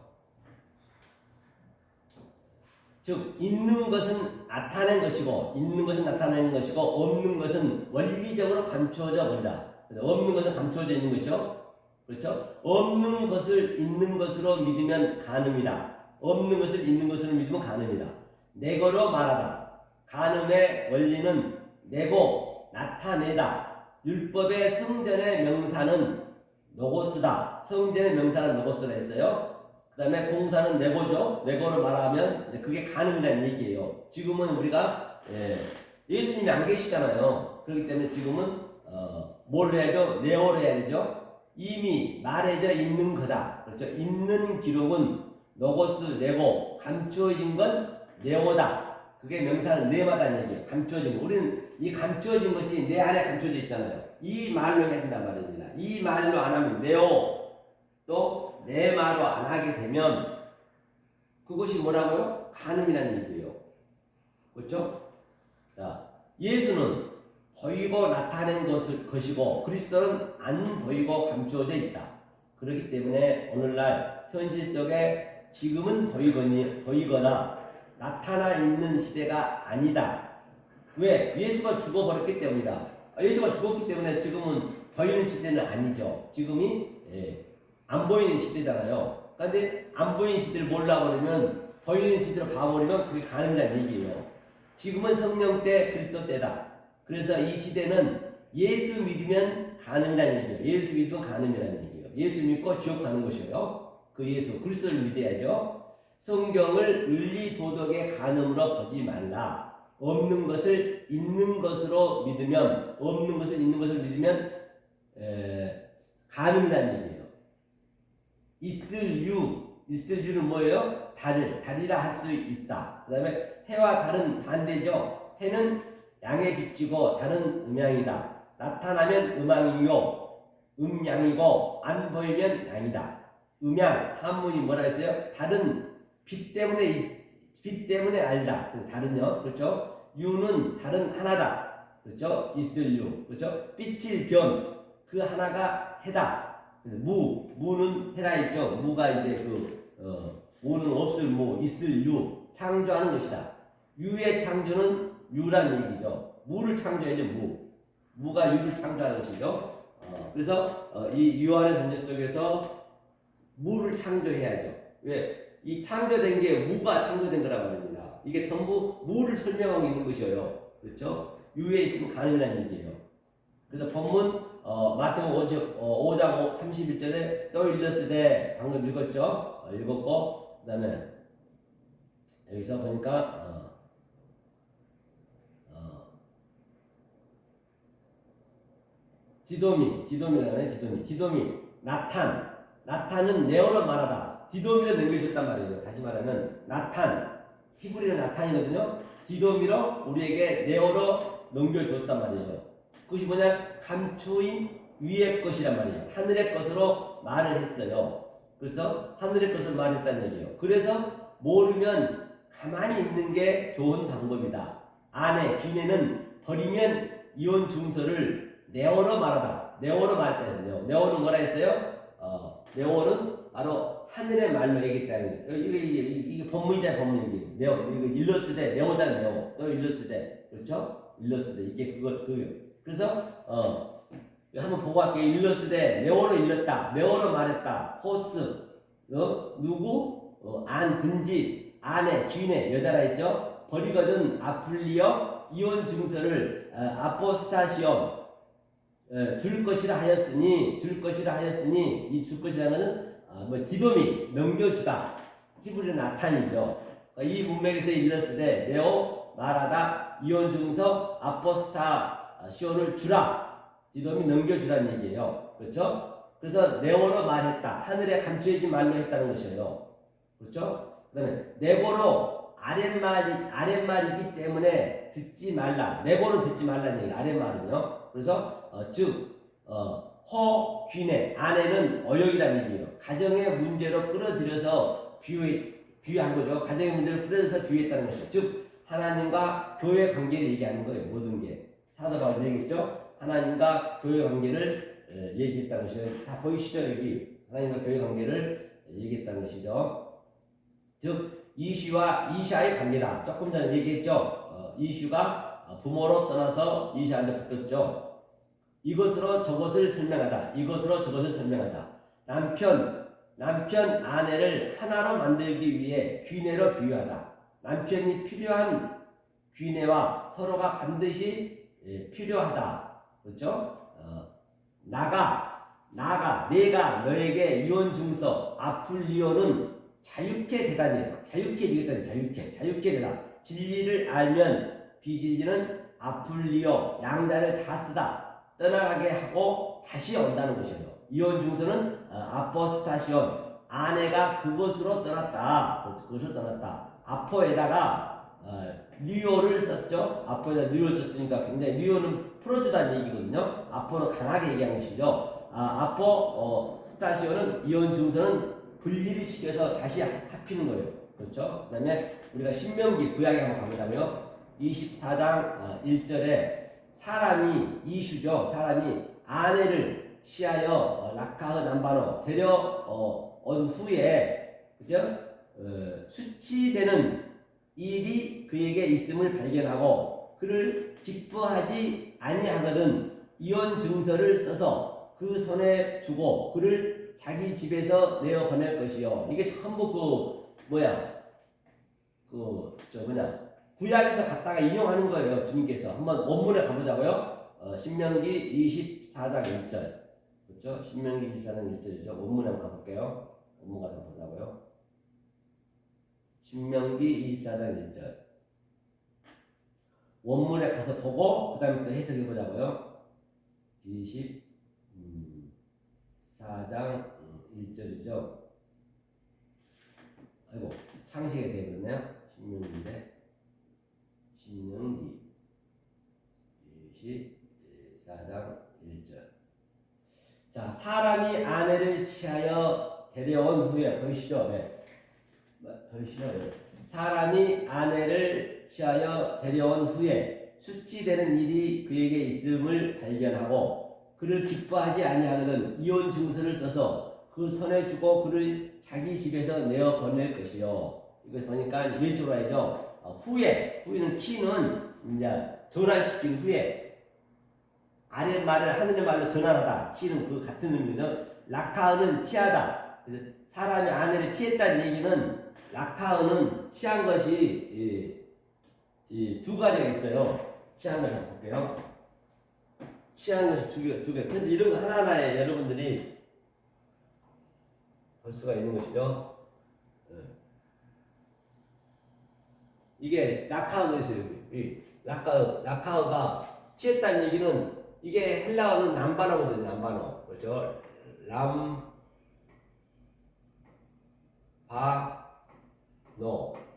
즉 있는 것은 나타낸 것이고 있는 것은 나타낸 것이고 없는 것은 원리적으로 감추어져 버리다. 없는 것은 감추어져 있는 것이죠. 그렇죠? 없는 것을 있는 것으로 믿으면 간음이다. 없는 것을 있는 것으로 믿으면 간음이다. 내거로 말하다. 간음의 원리는 내고 나타내다. 율법의 성전의 명사는 노고스다. 성전의 명사는 노고스라 했어요. 그 다음에 동사는 내고죠. 내고로 말하면 그게 간음이라는 얘기예요. 지금은 우리가 예수님이 안 계시잖아요. 그렇기 때문에 지금은 뭘 해야죠? 네오로 해야 되죠. 이미 말해져 있는 거다. 그렇죠? 있는 기록은 노고스 네고, 감추어진 건 네오다. 그게 명사는 네마다는 얘기예요. 감추어진 거. 우리는 이 감추어진 것이 내 안에 감추어져 있잖아요. 이 말로 해야 된단 말입니다. 이 말로 안 하면 네오, 또 내 말로 안 하게 되면 그것이 뭐라고요? 간음이라는 얘기예요. 그렇죠? 자, 예수는 보이고 나타낸 것이고 그리스도는 안 보이고 감추어져 있다. 그렇기 때문에 오늘날 현실 속에 지금은 보이거나 나타나 있는 시대가 아니다. 왜? 예수가 죽어버렸기 때문이다. 예수가 죽었기 때문에 지금은 보이는 시대는 아니죠. 지금이 안 보이는 시대잖아요. 그런데 안 보이는 시대를 몰라버리면 보이는 시대를 봐버리면 그게 간음이라는 얘기예요. 지금은 성령 때 그리스도 때다. 그래서 이 시대는 예수 믿으면 간음이라는 얘기예요. 예수 믿으면 간음이라는 얘기예요. 예수 믿고 지옥 가는 것이에요. 그 예수 그리스도를 믿어야죠. 성경을 윤리도덕의 간음으로 보지 말라. 없는 것을 있는 것으로 믿으면 없는 것을 있는 것으로 믿으면 간음이라는 얘기예요. 있을 유는 뭐예요? 달이라 할 수 있다. 그 다음에 해와 달은 반대죠. 해는 양의 빛이고 달은 음양이다. 나타나면 음양이요, 음양이고 안 보이면 양이다. 음양 한문이 뭐라 했어요? 달은 빛 때문에 알다. 달은요, 그렇죠? 유는 달은 하나다. 그렇죠? 있을 유, 그렇죠? 빛일 변 그 하나가 해다. 무는 해라 있죠. 무가 이제 무는 없을 무, 있을 유, 창조하는 것이다. 유의 창조는 유란 얘기죠. 무를 창조해야죠. 무가 유를 창조하는 것이죠. 그래서 이 유한의 존재 속에서 무를 창조해야죠. 왜? 이 창조된 게 무가 창조된 거란 말입니다. 이게 전부 무를 설명하고 있는 것이에요. 그렇죠? 유에 있으면 간음이라는 얘기예요. 그래서 본문 마태복음 5장 31절에 또 일렀으되 방금 읽었죠? 읽었고 그 다음에 여기서 보니까 디도미 나탄은 네오로 말하다. 디도미로 넘겨줬단 말이에요. 다시 말하면 나탄, 히브리는 나탄이거든요. 디도미로 우리에게 네오로 넘겨줬단 말이에요. 그것이 뭐냐? 감추인 위의 것이란 말이에요. 하늘의 것으로 말을 했어요. 그래서 하늘의 것을 말했다는 얘기예요. 그래서 모르면 가만히 있는 게 좋은 방법이다. 안에 귀내는 버리면 이혼 증서를 네오로 말하다. 네오로 말했다 했어요. 네오는 뭐라 했어요? 네오는 바로 하늘의 말로 얘기했다는 거예요. 이게 본문이잖아요, 본문이. 네오, 이거 일러스되, 네오잖아요, 네오. 또 일러스되. 그렇죠? 일러스되. 이게 그래서, 한번 보고 할게요. 일러스되, 네오로 일렀다. 네오로 말했다. 호스, 누구? 근지, 아내, 귀내, 여자라 했죠? 버리거든, 아플리어, 이혼 증서를, 아포스타시엄, 줄 것이라 하였으니, 이 줄 것이라는 것은 디도미 넘겨주다. 히브리 나탄이죠. 이 문맥에서 일렀으되 네오 말하다 이혼 증서 아포스타시온을 주라. 디도미 넘겨주라는 얘기예요. 그렇죠? 그래서 네오로 말했다. 하늘에 감추어진 말로 했다는 것이에요. 그렇죠? 그다음에 네고로 아랫말이기 때문에 듣지 말라. 네고는 듣지 말라는 얘기. 아랫말은요. 그래서 귀내, 아내는 어역이라는 얘기예요. 가정의 문제로 끌어들여서 비유한 거죠. 가정의 문제로 끌어들여서 비유했다는 것이죠. 즉 하나님과 교회 관계를 얘기하는 거예요. 모든 게 사도 바울이 얘기했죠. 하나님과 교회 관계를 얘기했다는 것이에요. 다 보이시죠? 여기 하나님과 교회 관계를 얘기했다는 것이죠. 즉 이슈와 이샤의 관계다. 조금 전에 얘기했죠. 이슈가 부모로 떠나서 이샤한테 붙었죠. 이것으로 저것을 설명하다. 남편 아내를 하나로 만들기 위해 귀내로 비유하다. 남편이 필요한 귀내와 서로가 반드시 필요하다. 그렇죠? 내가 너에게 이혼 증서 아플리오는 자유케 되다니에요. 자유케 되다. 진리를 알면 비진리는 아플리오 양자를 다 쓰다. 떠나가게 하고 다시 온다는 것이에요. 이혼 증서는 아포스타시온, 아내가 그것으로 떠났다. 아포에다가 리오를 썼죠. 아포에다 리오를 썼으니까 굉장히 리오는 풀어주다는 얘기거든요. 아포는 강하게 얘기한 것이죠. 스타시온은 이혼 증서는 분리를 시켜서 다시 합히는 거예요. 그렇죠? 그 다음에 우리가 신명기 구약에 한번 가보자면 24장 1절에 사람이 이슈죠. 사람이 아내를 취하여 라카흐 남바로 데려온 후에 그죠? 수치되는 일이 그에게 있음을 발견하고 그를 기뻐하지 아니하거든 이혼 증서를 써서 그 손에 주고 그를 자기 집에서 내어 보낼 것이요. 이게 전부 구약에서 갖다가 인용하는 거예요. 주님께서. 한번 원문에 가보자고요. 신명기 24장 1절. 그렇죠? 신명기 24장 1절이죠. 원문에 한번 가볼게요. 원문 가서 보자고요. 신명기 24장 1절. 원문에 가서 보고 그 다음에 또 해석해 보자고요. 24장 1절이죠. 아이고 창시가 되어버렸네요. 신명기 24장 1절. 자, 사람이 아내를 취하여 데려온 후에 보이시죠? 네. 보이시죠? 네. 사람이 아내를 취하여 데려온 후에 수치되는 일이 그에게 있음을 발견하고 그를 기뻐하지 아니하거든 이혼 증서를 써서 그 손에 주고 그를 자기 집에서 내어 보낼 것이요. 이거 보니까 왼쪽으로 해야죠. 후에는 키는 이제 전환시킨 후에 아랫말을 하늘의 말로 전환하다. 키는 그 같은 의미는 라카흐는 취하다. 그래서 사람이 아내를 취했다는 얘기는 라카흐는 취한 것이 이 두 가지가 있어요. 취한 것을 볼게요. 취한 것이 두 개. 그래서 이런 거 하나하나에 여러분들이 볼 수가 있는 것이죠. 이게 라카흐에서요. 라카흐가 취했다는 얘기는 이게 헬라어는 남바노거든요. 남바노. 그렇죠?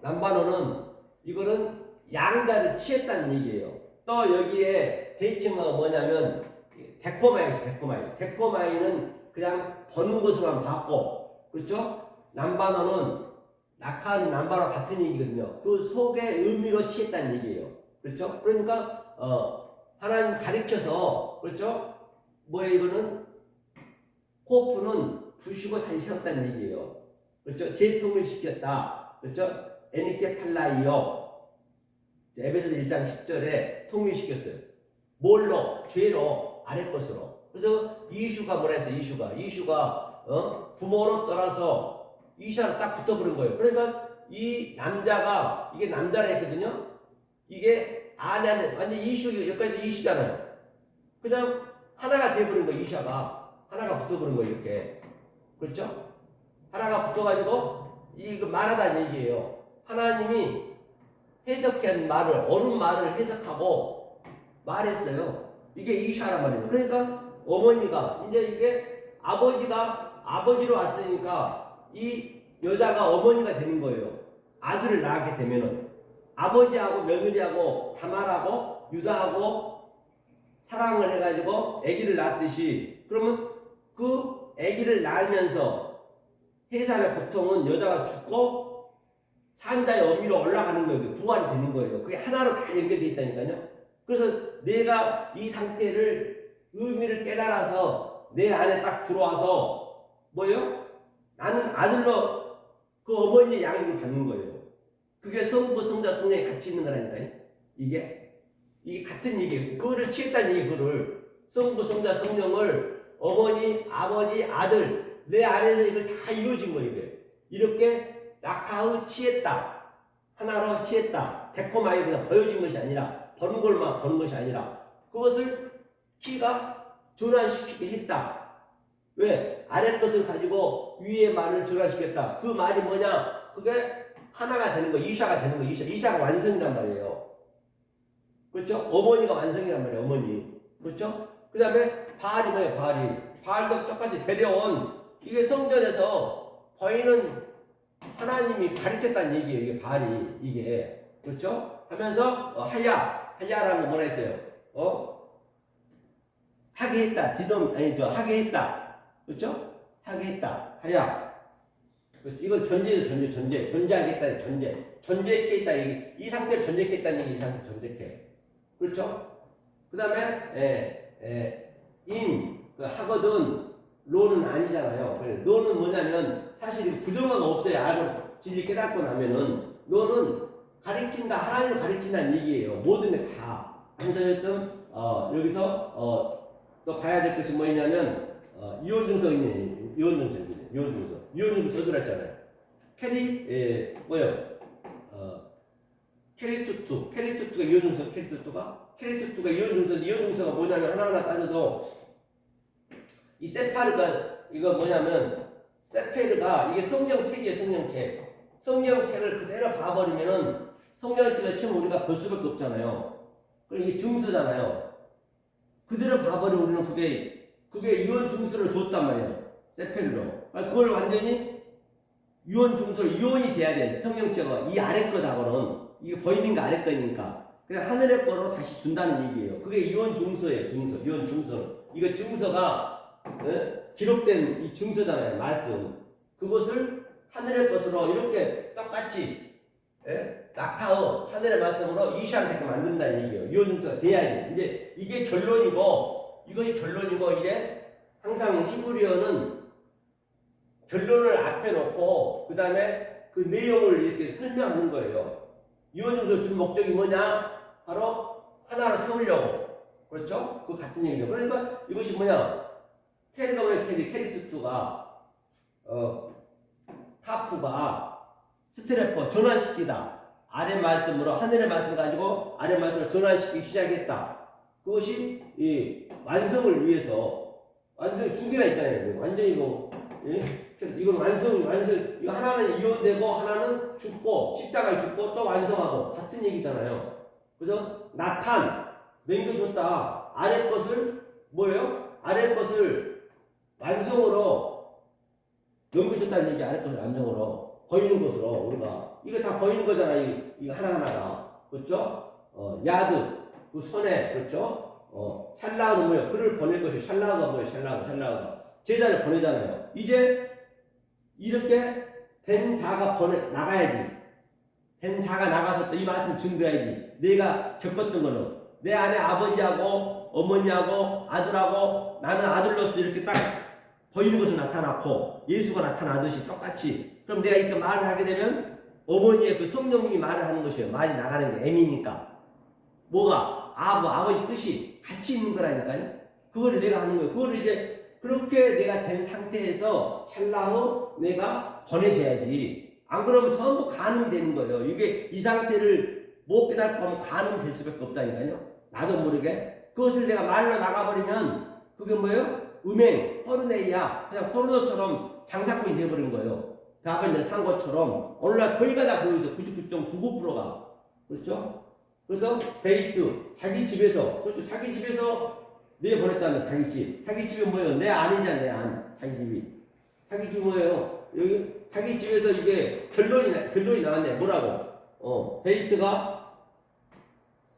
남바노는 이거는 양자를 취했다는 얘기예요. 또 여기에 대칭어가 뭐냐면 데코마이죠. 데코마이는 그냥 버는 것으로만 봤고, 그렇죠? 남바노는 라카는 남바노 같은 얘기거든요. 그 속의 의미로 취했다는 얘기예요. 그렇죠? 그러니까 하나님 가리켜서, 그렇죠? 이거는 호프는 부시고 다시 세웠다는 얘기예요. 그렇죠? 재통일시켰다. 그렇죠? 에니케 팔라이오. 에베소서 1장 10절에 통일시켰어요. 뭘로? 죄로, 아래 것으로. 그래서 이슈가 뭐라 했어요? 이슈가 부모로 떠나서 이슈랑 딱 붙어버린 거예요. 그러니까 이 남자가, 이게 남자라 했거든요. 이게 아내한테 완전 여기까지 이슈잖아요. 그냥 하나가 돼버린 거예요. 이슈가 하나가 붙어버린 거예요. 이렇게. 그렇죠? 하나가 붙어가지고 이거 말하다는 얘기예요. 하나님이 해석한 말을, 옳은 말을 해석하고 말했어요. 이게 이샤란 말이에요. 그러니까 어머니가 이제 이게 아버지로 왔으니까 이 여자가 어머니가 되는 거예요. 아들을 낳게 되면은 아버지하고 며느리하고 다말하고 유다하고 사랑을 해가지고 아기를 낳았듯이, 그러면 그 아기를 낳으면서 해산의 고통은 여자가 죽고 산자의 어미로 올라가는 거예요. 부활이 되는 거예요. 그게 하나로 다 연결되어 있다니까요. 그래서 내가 이 상태를, 의미를 깨달아서 내 안에 딱 들어와서 뭐예요? 나는 아들로 그 어머니의 양육을 받는 거예요. 그게 성부, 성자, 성령이 같이 있는 거라니까요. 이게 같은 얘기예요. 그거를 취했다는 얘기, 그거를. 성부, 성자, 성령을 어머니, 아버지, 아들, 내 안에서 이걸 다 이루어진 거예요. 이게. 이렇게 낙하의 취했다. 하나로 취했다. 데코마이 그냥 보여진 것이 아니라, 버는 걸만 버는 것이 아니라, 그것을 키가 전환시키게 했다. 왜? 아래 것을 가지고 위의 말을 전환시켰다. 그 말이 뭐냐? 그게 하나가 되는 거, 이샤가 되는 거, 이샤가 완성이란 말이에요. 그렇죠? 어머니가 완성이란 말이에요, 어머니. 그렇죠? 그 다음에 바알이 뭐예요, 바알이. 바알도 똑같이 데려온, 이게 성전에서 거인은 하나님이 가르쳤다는 얘기예요, 이게 바알이, 이게. 그렇죠? 하면서, 하야라는 거 뭐라 했어요? 하게 했다. 하게 했다. 그렇죠? 하게 했다. 하야. 그렇죠? 이건 존재하게 했다. 존재케 했다. 이 상태를 존재케 했다는 얘기, 이 상태 존재케. 그렇죠? 그 다음에, 하거든, 로는 아니잖아요. 로는 뭐냐면, 사실 부정어가 없어요. 알고 진리 깨닫고 나면은, 로는 가리킨다, 하나님을 가리킨다는 얘기예요. 모든 게 다. 아무튼, 여기서, 또 봐야 될 것이 뭐냐면, 이혼증서 있네. 이혼증서 써드렸잖아요. 캐리투투가 이혼증서, 캐리투투가 이혼증서가 뭐냐면, 하나하나 따져도, 이 세파르가, 이거 뭐냐면, 세페르가, 이게 성령책이에요, 성령책. 성령책을 그대로 봐버리면은, 성령책을 처음 우리가 볼 수밖에 없잖아요. 그리고 이게 증서잖아요. 그대로 봐버리면 우리는 그게 유언 증서를 줬단 말이에요. 세페르로. 그걸 완전히 유언 증서로 유언이 돼야 돼. 성령체가 이 아래 거다고는. 이게 보이는 거 아래 거니까. 그냥 하늘의 거로 다시 준다는 얘기예요. 그게 유언 증서예요. 유언 증서. 이거 증서가 기록된 이 증서잖아요. 말씀. 그것을 하늘의 것으로 이렇게 똑같이 낙하의 하늘의 말씀으로 이샤한테 만든다는 얘기예요. 유언 증서가 돼야지. 이제 이게 결론이고, 이것이 결론이고, 이제 항상 히브리어는 결론을 앞에 놓고 그 다음에 그 내용을 이렇게 설명하는 거예요. 유언증서 준 목적이 뭐냐? 바로 하나로 세우려고. 그렇죠? 그 같은 얘기죠. 그러니까 이것이 뭐냐? 캐리투투가 타프가 스트레퍼 전환시키다. 아래 말씀으로 하늘의 말씀 가지고 아래 말씀을 전환시키기 시작했다. 그것이 이 완성을 위해서, 완성이 두 개나 있잖아요. 완전히 이건 완성, 이거 하나는 이혼되고 하나는 죽고, 십자가에 죽고 또 완성하고, 같은 얘기잖아요. 그래서 남겨줬다. 아래 것을, 뭐예요? 아래 것을 완성으로 넘겨줬다는 얘기, 아래 것을 완성으로, 보이는 것으로, 우리가. 이거 다 보이는 거잖아요. 이거 하나하나가. 그렇죠? 야드, 그 손에, 그렇죠? 샬라우는 뭐예요? 글을 보낼 것이 샬라우가 뭐예요? 샬라우가. 제자를 보내잖아요. 이제 이렇게 된 자가 나가야지. 된 자가 나가서 또 이 말씀 증거해야지. 내가 겪었던 거는 내 안에 아버지하고 어머니하고 아들하고 나는 아들로서 이렇게 딱 보이는 것이 나타났고 예수가 나타나듯이 똑같이. 그럼 내가 이렇게 말을 하게 되면 어머니의 그 성령님이 말을 하는 것이에요. 말이 나가는 게 M이니까. 뭐가? 아버지 뜻이 같이 있는 거라니까요. 그거를 내가 하는 거예요. 그거를 이제 그렇게 내가 된 상태에서 샬라후 내가 권해줘야지. 안 그러면 전부 가늠이 되는 거예요. 이게 이 상태를 못 깨닫고 하면 가늠이 될 수밖에 없다니까요. 나도 모르게. 그것을 내가 말로 나가버리면 그게 뭐예요? 음행, 포르네이야. 그냥 포르노처럼 장사꾼이 되어버린 거예요. 대학원 산 것처럼 오늘날 거의 다 거기서 99.99%가 그렇죠? 그래서 베이트 자기 집에서 그렇죠? 자기 집에서 내보냈다는 자기 집이 뭐예요? 내 안이잖아 내 안. 자기 집이 자기 집 뭐예요? 여기 자기 집에서 이게 결론이 나왔네. 뭐라고? 베이트가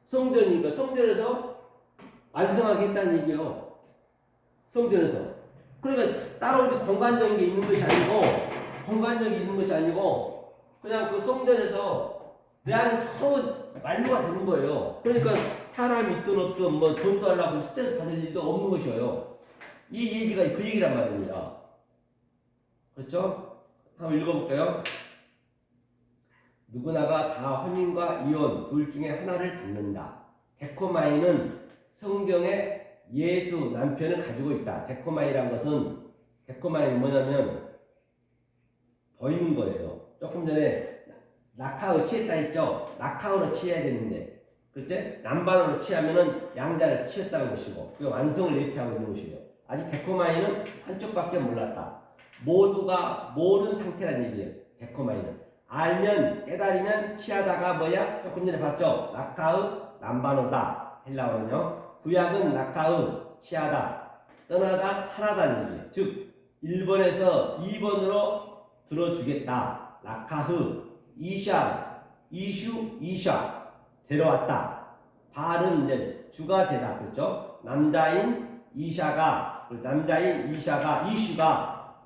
성전이니까 성전에서 완성하게 했다는 얘기예요. 성전에서. 그러니까 따로 이렇게 공간적인 게 있는 것이 아니고 그냥 그 성전에서 내 안에 서로 만류가 되는 거예요. 그러니까 사람이 있든 없든 뭐 돈도 하려고 스트레스 받을 일도 없는 것이에요. 이 얘기가 그 얘기란 말입니다. 그렇죠? 한번 읽어볼까요? 누구나가 다 혼인과 이혼 둘 중에 하나를 받는다. 데코마이는 성경에 예수 남편을 가지고 있다. 데코마이는 뭐냐면 보이는 거예요. 조금 전에 낙하로 취했다 했죠? 낙하로 취해야 되는데 그때 남반으로 취하면은 양자를 취했다는 것이고 그 완성을 예표하고 있는 것이에요. 아직 데코마이는 한쪽밖에 몰랐다. 모두가 모르는 상태라는 얘기예요. 데코마이는 알면 깨달으면 취하다가 뭐야? 조금 전에 봤죠? 낙하의 남반호다. 헬라어는요. 구약은 낙하의 취하다 떠나다 하나다는 얘기예요. 즉 1번에서 2번으로 들어주겠다. 낙하의 이샤 데려왔다. 발은 이제 주가 되다. 그렇죠? 남자인 이슈가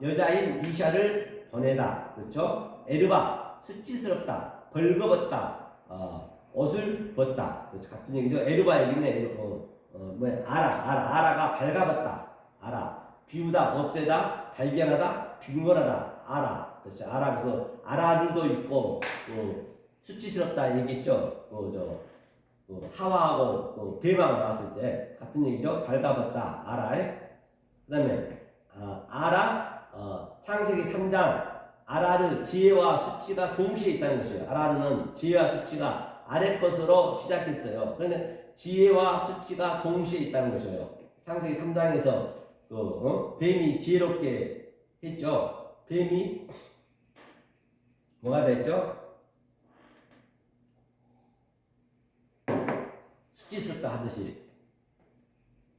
여자인 이샤를 보내다. 그렇죠? 에르바 수치스럽다. 벌거벗다. 옷을 벗다. 그렇죠? 같은 얘기죠. 에르바 얘기는 아라가 발가벗다. 비우다 없애다 발견하다 빈곤하다. 그렇죠. 아라르도 있고, 수치스럽다 얘기했죠. 하와하고, 뱀하고 나왔을 때, 같은 얘기죠. 발가벗다, 아라에. 그 다음에, 창세기 3장, 아라르, 지혜와 수치가 동시에 있다는 것이에요. 아라르는 지혜와 수치가 아래 것으로 시작했어요. 그런데 지혜와 수치가 동시에 있다는 것이에요. 창세기 3장에서, 뱀이 지혜롭게 했죠. 뱀이 뭐가 됐죠? 수치스럽다 하듯이.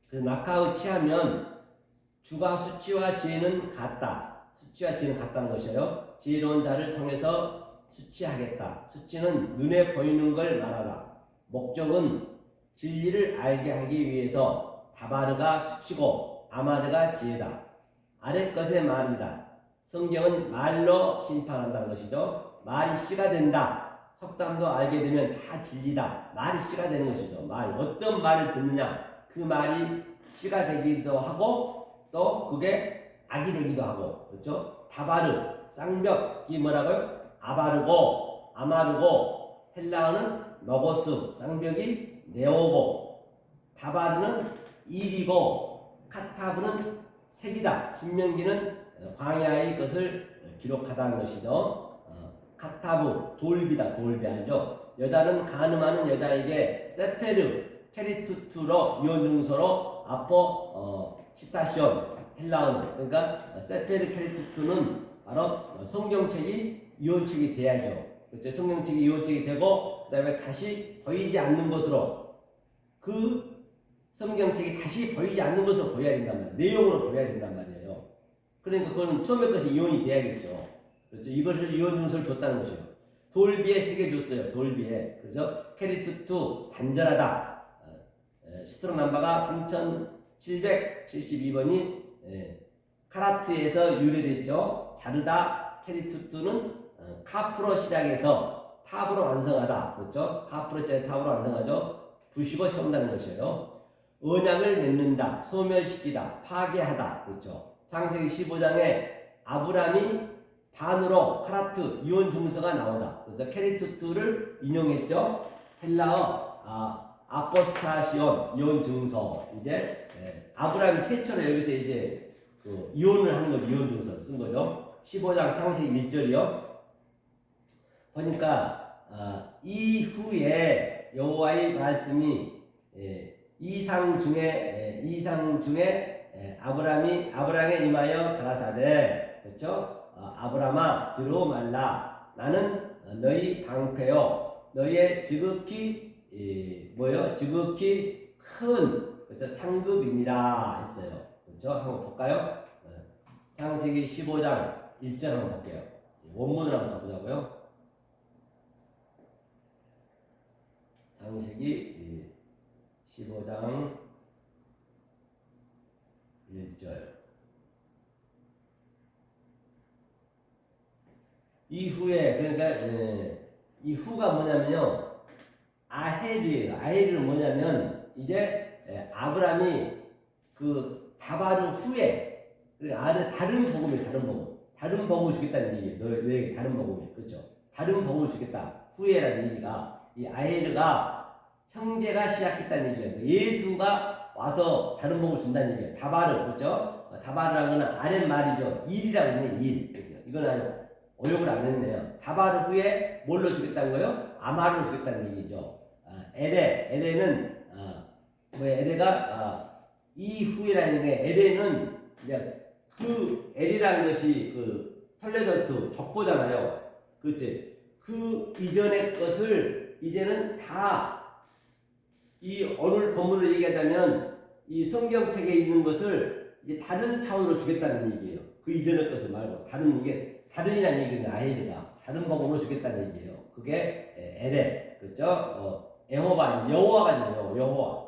그래서 낙하의 취하면 주가 수치와 지혜는 같다. 수치와 지혜는 같다는 것이에요. 지혜로운 자를 통해서 수치하겠다. 수치는 눈에 보이는 걸 말하다. 목적은 진리를 알게 하기 위해서 다바르가 수치고 아마르가 지혜다. 아래 것의 말이다. 성경은 말로 심판한다는 것이죠. 말이 씨가 된다. 속담도 알게 되면 다 진리다. 말이 씨가 되는 것이죠. 어떤 말을 듣느냐. 그 말이 씨가 되기도 하고 또 그게 악이 되기도 하고 그렇죠. 다바르, 쌍벽이 뭐라고요? 아바르고 아마르고 헬라어는 노고스, 쌍벽이 네오고 다바르는 일이고 카타브는 색이다. 신명기는 광야의 것을 기록하다는 것이죠. 카타브, 돌비다. 돌비 알죠? 여자는 간음하는 여자에게 세페르, 케리투투로 이혼증서로 아포 시타시온 헬라어는 그러니까 세페르 케리투투는 바로 성경책이 이혼책이 돼야죠. 그렇죠? 성경책이 이혼책이 되고 그 다음에 다시 보이지 않는 것으로 그 성경책이 다시 보이지 않는 것으로 보여야 된단 말이에요. 내용으로 보여야 된단 말이에요. 그러니까 그거는 처음에 것이 이혼이 돼야겠죠. 그렇죠? 이것을 이혼 증서를 줬다는 것이에요. 돌비에 새겨줬어요. 돌비에. 그죠? 케리투투 단절하다. 시트로 남바가 3772번이 카라트에서 유래됐죠. 자르다 케리투투는 카프로 시작해서 탑으로 완성하다. 그렇죠? 카프로 시작해서 탑으로 완성하죠. 부시고 세운다는 것이에요. 언약을 맺는다. 소멸시키다. 파괴하다. 그렇죠? 창세기 15장에 아브람이 반으로 카라트 이온 증서가 나오다. 그래서 캐리투트를 인용했죠. 헬라어 아포스타시온 이온 증서. 이제 아브라함이 최초로 여기서 이제 그 이온을 하는 거죠. 이온 증서를 쓴 거죠. 15장 창세기 1절이요. 보니까 이후에 여호와의 말씀이 이상 중에 아브라함에 임하여 가라사대, 그렇죠? 아브라함아 들어말라, 나는 너희 방패요 너희의 지극히 지극히 큰, 그렇죠? 상급이니라 했어요. 그렇죠? 한번 볼까요? 창세기 15장 1절 한번 볼게요. 원문을 한번 가보자고요. 창세기 15장 1절. 이후에, 그러니까 이 후가 뭐냐면요, 아헬이에요. 아헬은 뭐냐면 이제 아브라함이 그 다바르 후에 다른 복음이에요. 다른 복음을 주겠다는 얘기예요. 너에게 다른 복음이에요. 그렇죠? 다른 복음을 주겠다. 후에라는 얘기가, 이 아헬가 형제가 시작했다는 얘기예요. 예수가 와서 다른 복음을 준다는 얘기예요. 다바르, 그렇죠? 다바르라는 건 아랫말이죠. 일이라고 하는 일. 그렇죠? 이건 아주 어욕을 안 했네요. 다바르 후에 뭘로 주겠다는 거예요? 아마르로 주겠다는 얘기죠. 에레는 에레가 이후에라는 게, 에레는 이제 그 에레라는 것이 그 톨레도트 족보잖아요. 그렇지? 그 이전의 것을 이제는 다, 이 오늘 본문을 얘기하자면 이 성경책에 있는 것을 이제 다른 차원으로 주겠다는 얘기예요. 그 이전의 것을 말고 다른이라는 얘기는 아헬가 다른 복음으로 주겠다는 얘기예요. 그게 에레, 그렇죠? 여호와가 아니에요.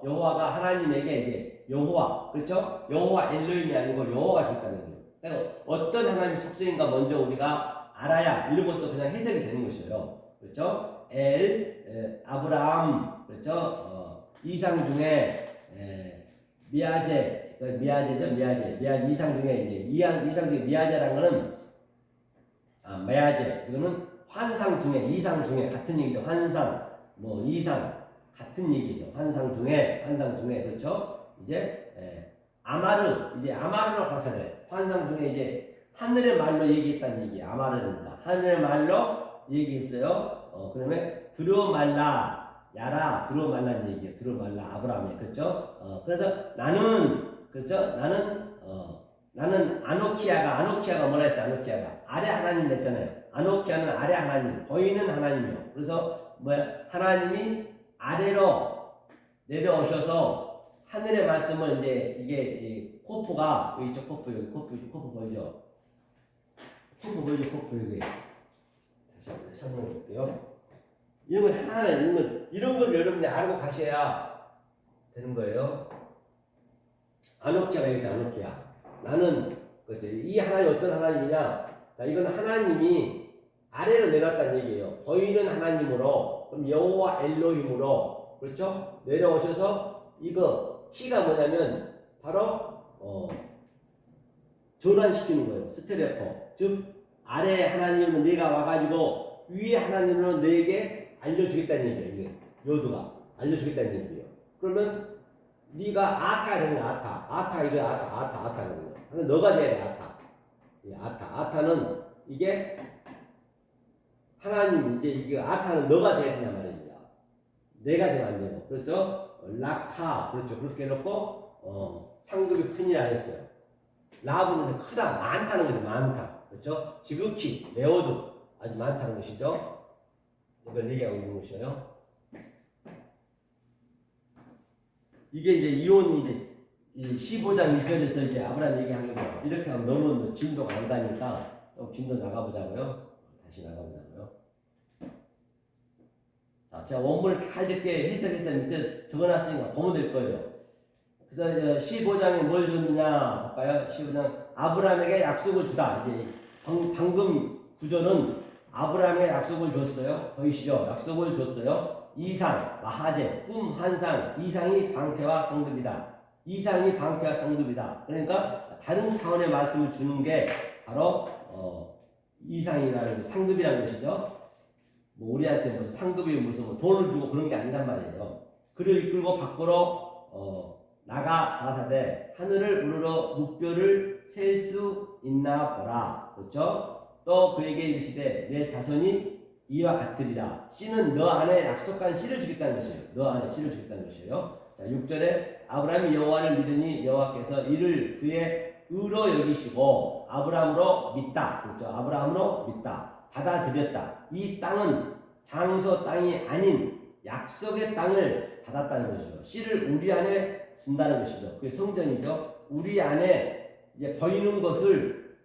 여호와가 하나님에게 이제 여호와, 그렇죠? 여호와 엘로힘이 아니고 여호와가 주겠다는 거예요. 그러니까 어떤 하나님 속성인가 먼저 우리가 알아야 이런 것도 그냥 해석이 되는 것이에요. 그렇죠? 아브라함, 그렇죠? 이상 중에 미아제 이상 중에 이제 이상 중에 미아제라는 거는 메아제, 이거는 환상 중에, 이상 중에 같은 얘기죠. 환상, 이상 같은 얘기죠. 환상 중에, 그렇죠? 이제 아마르로 가서 돼. 환상 중에 이제 하늘의 말로 얘기했다는 얘기. 아마르입니다. 하늘의 말로 얘기했어요. 그러면 들어말라, 야라, 들어말라는 얘기예요. 들어말라, 아브라함이, 그렇죠? 그래서 나는 아노키아가 뭐라 했어? 아노키아가 아래 하나님 냈잖아요. 아노키아는 아래 하나님, 보이는 하나님이요. 그래서 하나님이 아래로 내려오셔서 하늘의 말씀을 이제 이게 코프가 여기 저 코프, 여기 코프 보이죠? 코프 보이죠? 코프 여기. 다시 한번 설명해 볼게요. 이런 걸 여러분이 알고 가셔야 되는 거예요. 아노키아가 여기죠. 아노키아. 나는 이 하나님 어떤 하나님이냐? 자, 이건 하나님이 아래로 내려왔다는 얘기예요. 보이는 하나님으로, 그럼 여호와 엘로힘으로, 그렇죠? 내려오셔서 이거 키가 뭐냐면 바로 전환시키는 거예요. 스테레포. 즉 아래 하나님은 네가 와가지고 위에 하나님은 너에게 알려주겠다는 얘기예요. 이게 요두가 알려주겠다는 얘기예요. 그러면 네가 아타가 되는 거야. 아타 되는 거야. 근데 너가 돼야 돼. 아타는 이게 하나님, 이제 이게 아타는 너가 돼야 된단 말입니다. 내가 되면 안 되고, 그렇죠? 락타, 그렇죠? 그렇게 해놓고 상급이 크니라 했어요. 라브는 크다, 많다는 거죠. 많다, 그렇죠? 지극히 메오드, 아주 많다는 것이죠. 이걸 얘기하고 있는 것이에요. 이게 이제 이제 15장 1절에서 이제 아브라함 얘기한 거예요. 이렇게 하면 너무 진도가 안 가니까 좀 진도 나가보자고요. 다시 나가보자고요. 자, 제가 원문을 다 이렇게 해석해서 밑에 적어놨으니까 보면 될 거예요. 그래서 15장에 뭘 줬느냐 볼까요? 15장 아브라함에게 약속을 주다. 이제 방금 구절은 아브라함에게 약속을 줬어요. 보이시죠? 약속을 줬어요. 이상, 마하제, 꿈, 환상, 이상이 방패와 상급이다. 그러니까 다른 차원의 말씀을 주는 게 바로 이상이라는 상급이라는 것이죠. 뭐 우리한테 무슨 상급이 무슨 뭐 돈을 주고 그런 게 아니란 말이에요. 그를 이끌고 밖으로 나가 가라사대 하늘을 우러러 묵뼈를 셀 수 있나 보라. 그렇죠? 또 그에게 이르시되 내 자손이 이와 같으리라. 씨는 너 안에 약속한 씨를 주겠다는 것이에요. 너 안에 씨를 주겠다는 것이에요. 자, 6절에 아브라함이 여호와를 믿으니 여호와께서 이를 그의 의로 여기시고 아브라함으로 믿다. 그렇죠? 아브라함으로 믿다. 받아들였다. 이 땅은 장소 땅이 아닌 약속의 땅을 받았다는 것이죠. 씨를 우리 안에 준다는 것이죠. 그게 성전이죠. 우리 안에 이제 보이는 것을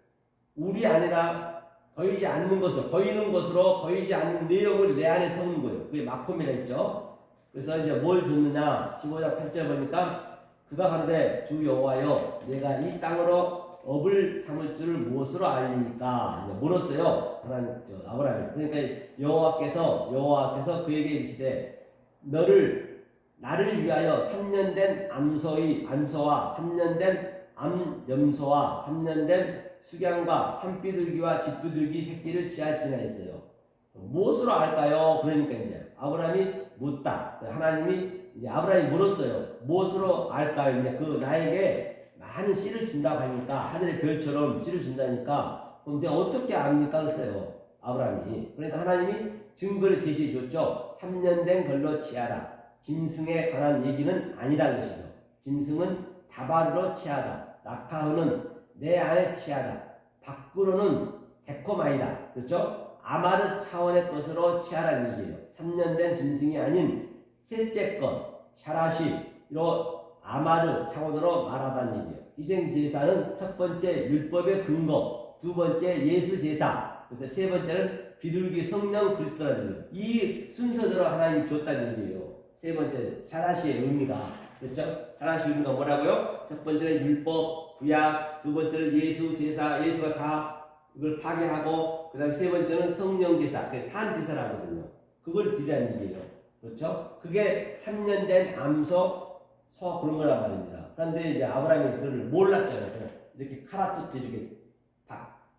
우리 안에다 보이지 않는 것을 보이는 것으로 보이지 않는 내용을 내 안에 세우는 거예요. 그게 마콤이라 했죠. 그래서 이제 뭘 줬느냐 15장 8절 보니까 그가 가로되 주 여호와여 내가 이 땅으로 업을 삼을 줄을 무엇으로 알리니까 물었어요. 하나님 아브라함이. 그러니까 여호와께서 그에게 이르시되 나를 위하여 3년 된 암소와 3년 된 암염소와 3년 된 수양과 산비둘기와 집비둘기 새끼를 취할지나 했어요. 무엇으로 알까요? 그러니까 이제 아브라함이 묻다. 하나님이 이제 아브라함이 물었어요. 무엇으로 알까요? 이제 그 나에게 많은 씨를 준다고 하니까 하늘의 별처럼 씨를 준다니까 그럼 내가 어떻게 압니까? 그랬어요. 아브라함이. 그러니까 하나님이 증거를 제시해 줬죠. 3년 된 걸로 취하라. 짐승에 관한 얘기는 아니라는 것이죠. 짐승은 다바르로 취하다. 낙하흐는 내 안에 취하다. 밖으로는 데코마이다. 그렇죠? 아마르 차원의 것으로 취하라는 얘기예요. 3년 된 짐승이 아닌 셋째 것, 샤라시로 아마르 차원으로 말하다는 얘기예요. 희생제사는 첫 번째 율법의 근거, 두 번째 예수제사, 그래서 세 번째는 비둘기 성령 그리스도라는 얘기예요. 이 순서대로 하나님이 줬다는 얘기예요. 세 번째 샤라시의 의미가 그렇죠? 샤라시 의미가 뭐라고요? 첫 번째는 율법, 구약, 두 번째는 예수 제사, 예수가 다 이걸 파괴하고 그 다음에 세 번째는 성령 제사, 그게 산 제사라거든요. 그걸 드리라는 얘기예요. 그렇죠? 그게 3년 된 암소, 소 그런 거란 말입니다. 그런데 이제 아브라함이 그걸 몰랐잖아요. 이렇게 카라투트 이렇게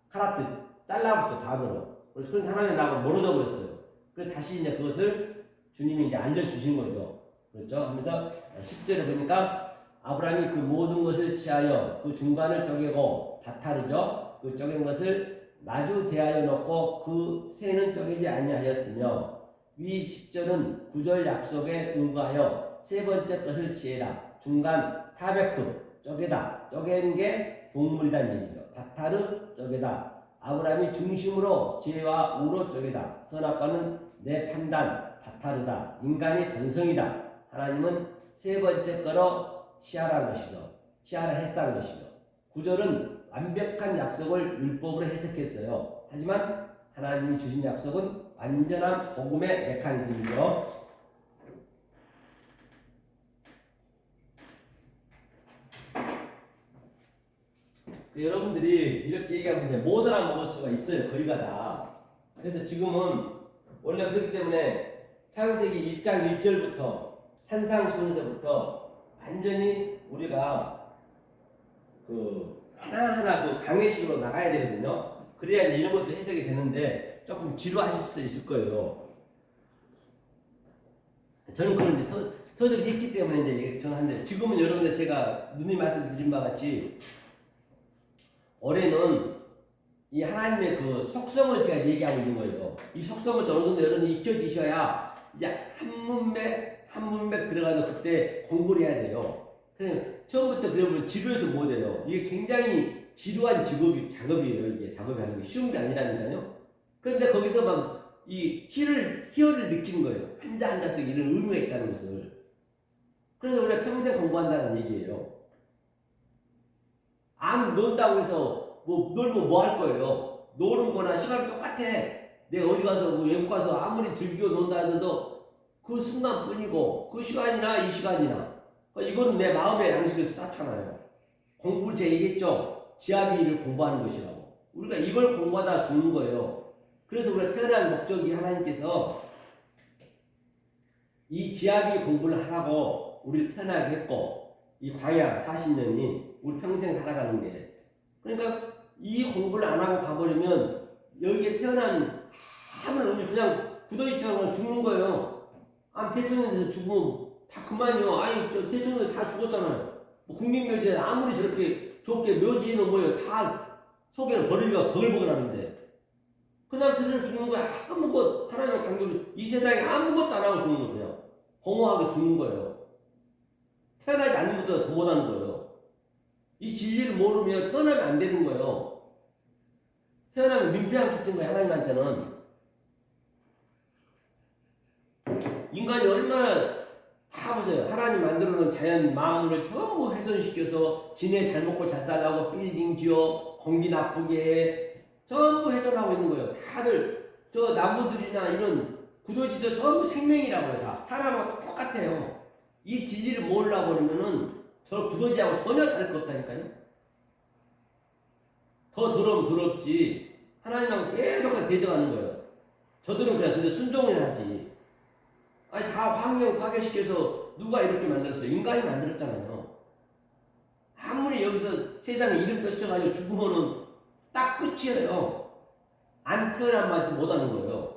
카라트 잘라붙여 반으로. 그래서 하나님이 나하고 멀어져 버렸어요. 그래서 다시 이제 그것을 주님이 이제 알려주신 거죠. 그렇죠? 하면서 10절에 보니까 아브라함이 그 모든 것을 취하여 그 중간을 쪼개고 다타르죠. 그 쪼갠 것을 마주 대하여 놓고 그 새는 쪼개지 아니하였으며 위 10절은 9절 약속에 응거하여 세 번째 것을 취해라. 중간 타베크 쪼개다. 쪼개는 게 동물이란 얘기죠. 다타르 쪼개다. 아브라함이 중심으로 지혜와 우로 쪼개다. 선악과는 내 판단 다타르다. 인간이 본성이다. 하나님은 세 번째 거로 취하라는 것이죠. 취하라 했다는 것이죠. 9절은 완벽한 약속을 율법으로 해석했어요. 하지만 하나님이 주신 약속은 완전한 복음의 메커니즘이죠. 여러분들이 이렇게 얘기하면 이제 못 알아먹을 수가 있어요. 거리가 다. 그래서 지금은 원래 그렇기 때문에 창세기 1장 1절부터 산상순서부터 완전히 우리가 그 하나하나 그 강의식으로 나가야 되거든요. 그래야 이런 것도 해석이 되는데 조금 지루하실 수도 있을 거예요. 저는 그걸 이제 터득 했기 때문에 이제 저는 한데 지금은 여러분들 제가 누님 말씀드린 바 같이 올해는 이 하나님의 그 속성을 제가 얘기하고 있는 거예요. 이 속성을 어느 정도 여러분이 익혀지셔야 이제 한 문맥 들어가서 그때 공부를 해야 돼요. 그냥 처음부터 그러면 지루해서 못 해요. 이게 굉장히 지루한 작업이에요. 이게 작업이 하는 게 쉬운 게 아니라니까요. 그런데 거기서 막 이 희열을 느끼는 거예요. 한자 한자씩 이런 의미가 있다는 것을. 그래서 우리가 평생 공부한다는 얘기예요. 안 논다고 해서 놀면 뭐 할 거예요? 노는 거나 시간이 똑같아. 내가 어디 가서 외국 가서 아무리 즐기고 논다 해도 그 순간뿐이고 그 시간이나 이 시간이나 이거는 내 마음의 양식을 쌓잖아요. 공부를 제가 얘기했죠. 지아비를 공부하는 것이라고. 우리가 이걸 공부하다 죽는 거예요. 그래서 우리가 태어난 목적이 하나님께서 이 지아비 공부를 하라고 우리를 태어나게 했고 이 광야 40년이 우리 평생 살아가는 게 그러니까 이 공부를 안 하고 가버리면 여기에 태어난 아무런 의미 그냥 구더기처럼 죽는 거예요. 아 대통령에서 죽으면 다 그만이요. 아니 저 대통령 다 죽었잖아요. 뭐 국립묘지에 아무리 저렇게 좋게 묘지는 뭐예요. 다 속에는 버리기가 버글버글하는데 그냥 그대로 죽는 거야. 아무것 하나님의 강도를 이 세상에 아무것도 안 하고 죽는 거예요. 공허하게 죽는 거예요. 태어나지 않는 것보다 더 못하는 거예요. 이 진리를 모르면 태어나면 안 되는 거예요. 태어나면 민폐한 끼친 거예요. 하나님한테는. 인간이 얼마나 다 보세요. 하나님 만들어 놓은 자연 만물을 전부 훼손시켜서 지네 잘 먹고 잘 살라고 빌딩 지어 공기 나쁘게 해. 전부 훼손하고 있는 거예요. 다들 저 나무들이나 이런 구더지도 전부 생명이라고 해요. 다 사람하고 똑같아요. 이 진리를 모으려고 그러면은 저 구더지하고 전혀 다를 것 없다니까요. 더 더러우면 더럽지. 하나님하고 계속 대적하는 거예요. 저들은 그냥 그저 순종을 하지. 아니 다 환경 파괴시켜서 누가 이렇게 만들었어요? 인간이 만들었잖아요. 아무리 여기서 세상에 이름 펼쳐가지고 죽으면은 딱 끝이에요. 안 태어난 말도 못하는 거예요.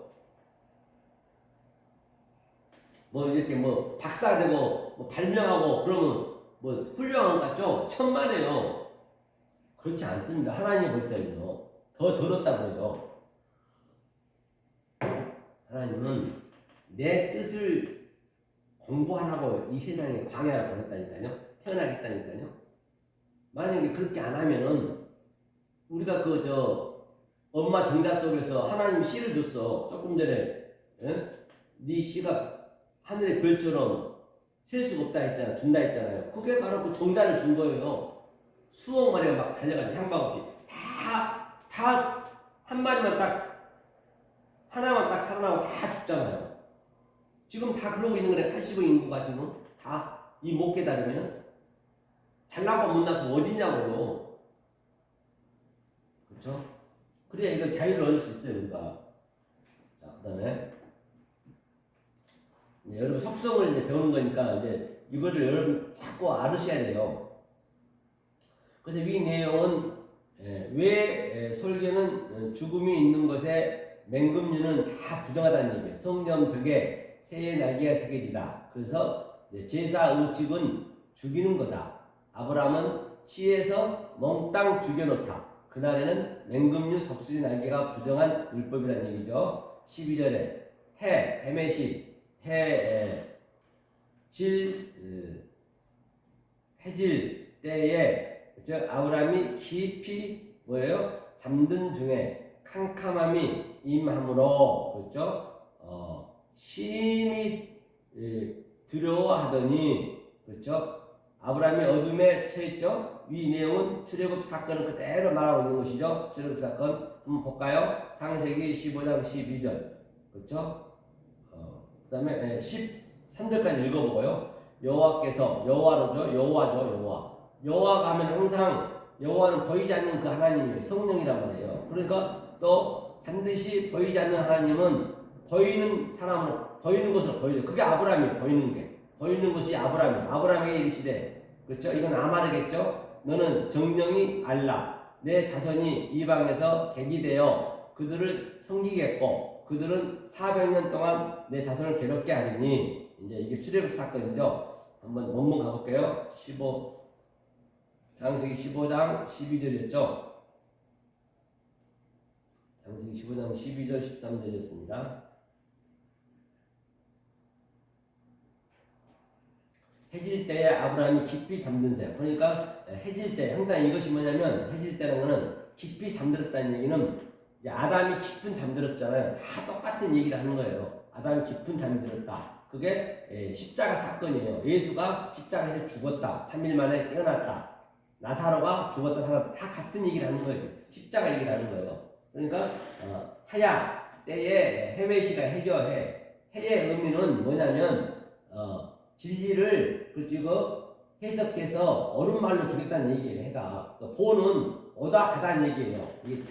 뭐 이렇게 뭐 박사되고 뭐 발명하고 그러면 뭐 훌륭한 것 같죠? 천만에요. 그렇지 않습니다. 하나님 볼 때는요. 더 더럽다고 해요. 하나님은 내 뜻을 공부하라고 이 세상에 광야를 보냈다니까요. 태어나겠다니까요. 만약에 그렇게 안 하면은 우리가 엄마 정자 속에서 하나님 씨를 줬어. 조금 전에 네 씨가 하늘의 별처럼 셀 수가 없다 했잖아. 준다 했잖아요. 그게 바로 그 정자를 준 거예요. 수억 마리가 막 달려가지고 향방 없이 다 한 마리만 딱 하나만 딱 살아나고 다 죽잖아요. 지금 다 그러고 있는 거네. 80억 인구가 지금 다 이 못 깨달으면 잘나고 못나고 어딨냐고요. 그렇죠? 그래야 이걸 자유를 얻을 수 있어요, 우리가. 자, 그 다음에 여러분 속성을 이제 배우는 거니까 이제 이거를 여러분 자꾸 알으셔야 돼요. 그래서 이 내용은 왜 솔개는 죽음이 있는 것에 맹금류는 다 부정하다는 얘기예요. 성전 벽에 새의 날개가 새겨지다. 그래서 제사 의식은 죽이는 거다. 아브라함은 취해서 몽땅 죽여놓다. 그날에는 맹금류 적수리 날개가 부정한 율법이라는 얘기죠. 12절에 해메시 해질 때에 즉 아브라함이 깊이 뭐예요? 잠든 중에 캄캄함이 임함으로 그렇죠? 심히 두려워하더니 그렇죠? 아브라함이 어둠에 처했죠? 이 내용은 출애굽 사건을 그대로 말하고 있는 것이죠. 출애굽 사건 한번 볼까요? 창세기 15장 12절 그렇죠? 그 다음에 13절까지 읽어보고요. 여호와께서 여호와가 하면 항상 여호와는 보이지 않는 그 하나님이에요. 성령이란 말이에요. 그러니까 또 반드시 보이지 않는 하나님은 보이는 사람으로 보이는 것으로 보이죠. 그게 아브라함이 보이는 것이 아브라함에게 이르시되 그렇죠? 이건 아마르겠죠? 너는 정령이 알라 내 자손이 이방에서 객이되어 그들을 섬기겠고 그들은 400년 동안 내 자손을 괴롭게 하리니 이제 이게 출애굽 사건이죠. 한번 원문 가볼게요. 창세기 15장 12절이었죠. 창세기 15장 12절 13절이었습니다. 해질 때에 아브라함이 깊이 잠든 새. 그러니까 해질 때 항상 이것이 뭐냐면 해질 때라는 거는 깊이 잠들었다는 얘기는 이제 아담이 깊은 잠들었잖아요. 다 똑같은 얘기를 하는 거예요. 아담이 깊은 잠이 들었다. 그게 십자가 사건이에요. 예수가 십자가에서 죽었다. 3일 만에 깨어났다. 나사로가 죽었다 살았다. 다 같은 얘기를 하는 거예요. 십자가 얘기를 하는 거예요. 그러니까 하야 때에 해메시가 해죠. 해의 의미는 뭐냐면 진리를 그리고 해석해서 얼음말로 주겠다는 얘기예요. 해가 보는 오다 가다는 얘기예요. 이게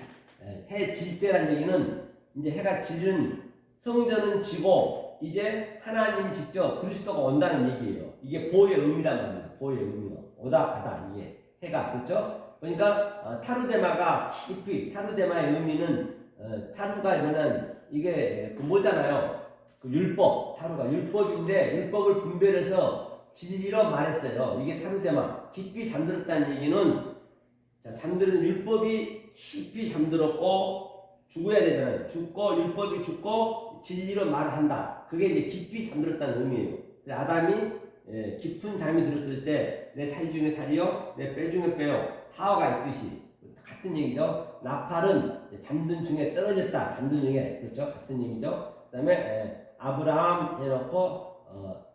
해 질 때란 얘기는 이제 해가 지는 성전은 지고 이제 하나님 직접 그리스도가 온다는 얘기예요. 이게 보의 의미란 말입니다. 보의 의미요. 오다 가다 이게 해가 그렇죠? 그러니까 타르데마가 깊이 타르데마의 의미는 타루가 뭐냐면 이게 그 뭐잖아요. 그 율법, 타루가 율법인데 율법을 분별해서 진리로 말했어요. 이게 타루데마. 깊이 잠들었다는 얘기는 자, 잠들은 율법이 깊이 잠들었고 죽어야 되잖아요. 죽고 율법이 죽고 진리로 말을 한다. 그게 이제 깊이 잠들었다는 의미예요. 아담이 깊은 잠이 들었을 때 내 살 중에 살이요, 내 뼈 중에 뼈요, 하와가 있듯이 같은 얘기죠. 나팔은 잠든 중에 떨어졌다. 잠든 중에 그렇죠. 같은 얘기죠. 그다음에 아브라함 해놓고